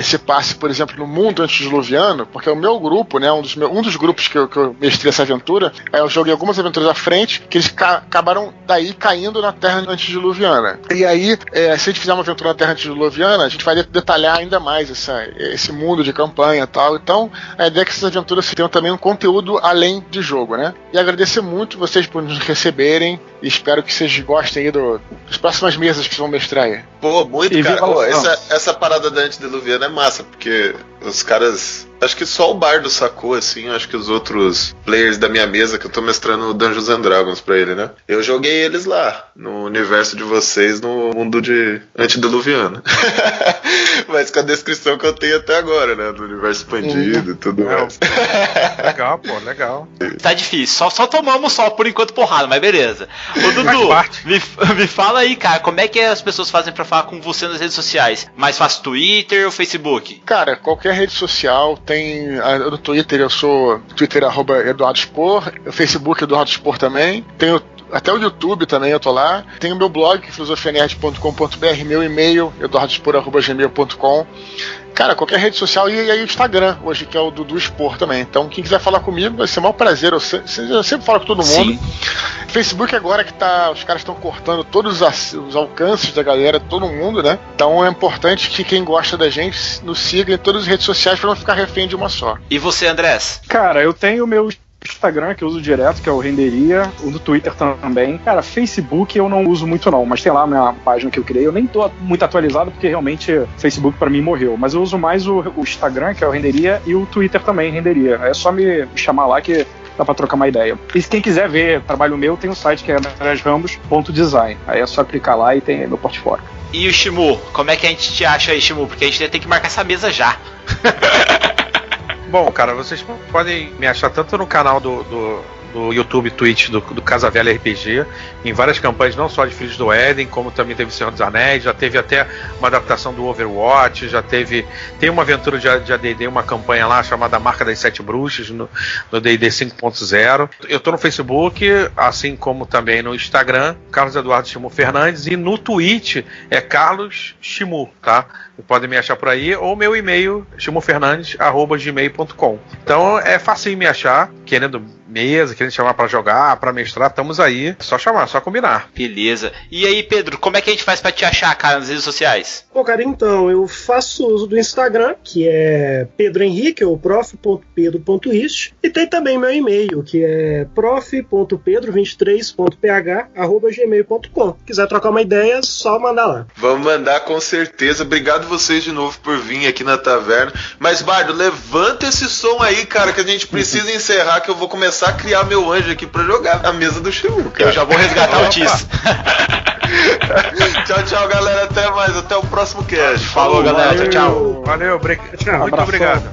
Speaker 3: se passe, por exemplo, no mundo antediluviano, porque o meu grupo, né, um dos grupos que eu mestrei essa aventura, eu joguei algumas aventuras à frente, que eles acabaram daí caindo na Terra antediluviana. E aí, se a gente fizer uma aventura na Terra antediluviana, a gente vai detalhar ainda mais esse mundo de campanha e tal. Então, a ideia é que essas aventuras tenham também um conteúdo além de jogo, né? E agradecer muito vocês por nos receberem e espero que vocês gostem aí das próximas mesas que vão mestrar aí.
Speaker 1: Pô, muito, cara. Pô, essa parada da antediluviana é massa, porque os caras... Acho que só o Bardo sacou, assim. Acho que os outros players da minha mesa, que eu tô mestrando Dungeons and Dragons pra ele, né? Eu joguei eles lá, no universo de vocês, no mundo de antediluviano. Mas com a descrição que eu tenho até agora, né? Do universo expandido e tudo mais.
Speaker 6: Legal, pô, legal.
Speaker 2: Tá difícil, só tomamos por enquanto porrada, mas beleza. Ô Dudu, me fala aí, cara, como é que as pessoas fazem pra falar com você nas redes sociais? Mais fácil Twitter ou Facebook?
Speaker 3: Cara, qualquer rede social tem. No Twitter eu sou Twitter @EduardoSpor, Facebook EduardoSpor também. Tenho até o YouTube também, eu tô lá. Tem o meu blog, filosofianerd.com.br, meu e-mail, eduardospor@gmail.com. Cara, qualquer rede social e aí o Instagram, hoje, que é o Dudu Spor também. Então, quem quiser falar comigo, vai ser um maior prazer. Eu sempre falo com todo mundo. Sim. Facebook agora que os caras estão cortando todos os alcances da galera, todo mundo, né? Então é importante que quem gosta da gente nos siga em todas as redes sociais para não ficar refém de uma só.
Speaker 2: E você, Andrés?
Speaker 4: Cara, eu tenho o meu Instagram, que eu uso direto, que é o Renderia, o do Twitter também. Cara, Facebook eu não uso muito não, mas tem lá a minha página que eu criei. Eu nem tô muito atualizado, porque realmente Facebook pra mim morreu. Mas eu uso mais o Instagram, que é o Renderia, e o Twitter também, Renderia. É só me chamar lá que dá pra trocar uma ideia. E se quem quiser ver trabalho meu, tem um site que é andresramos.design. Aí é só clicar lá e tem meu portfólio.
Speaker 2: E o Shimu? Como é que a gente te acha aí, Shimu? Porque a gente tem que marcar essa mesa já.
Speaker 6: Bom, cara, vocês podem me achar tanto no canal do YouTube, Twitch do Casa Velha RPG, em várias campanhas, não só de Filhos do Éden, como também teve Senhor dos Anéis, já teve até uma adaptação do Overwatch, tem uma aventura de AD&D, uma campanha lá chamada Marca das Sete Bruxas, no D&D 5.0. Eu tô no Facebook, assim como também no Instagram, Carlos Eduardo Shimu Fernandes, e no Twitch é Carlos Shimu, tá? Podem me achar por aí, ou meu e-mail, shimufernandes@gmail.com. Então é facinho me achar, querendo mesa, querendo chamar pra jogar, pra mestrar, estamos aí. É só chamar, só combinar.
Speaker 2: Beleza. E aí, Pedro, como é que a gente faz pra te achar, cara, nas redes sociais?
Speaker 5: Pô, cara, então, eu faço uso do Instagram, que é Pedro Henrique, ou prof.pedro.ist, e tem também meu e-mail, que é prof.pedro23.ph@gmail.com. Quiser trocar uma ideia, só mandar lá.
Speaker 1: Vamos mandar com certeza. Obrigado vocês de novo por vir aqui na taverna. Mas, Bardo, levanta esse som aí, cara, que a gente precisa encerrar, que eu vou começar a criar meu anjo aqui pra jogar na mesa do Shimu, cara.
Speaker 2: Eu já vou resgatar o Tis.
Speaker 1: Tchau, tchau, galera. Até mais. Até o próximo cast.
Speaker 2: Falou, galera. Tchau, tchau.
Speaker 6: Valeu, tchau. Muito obrigado.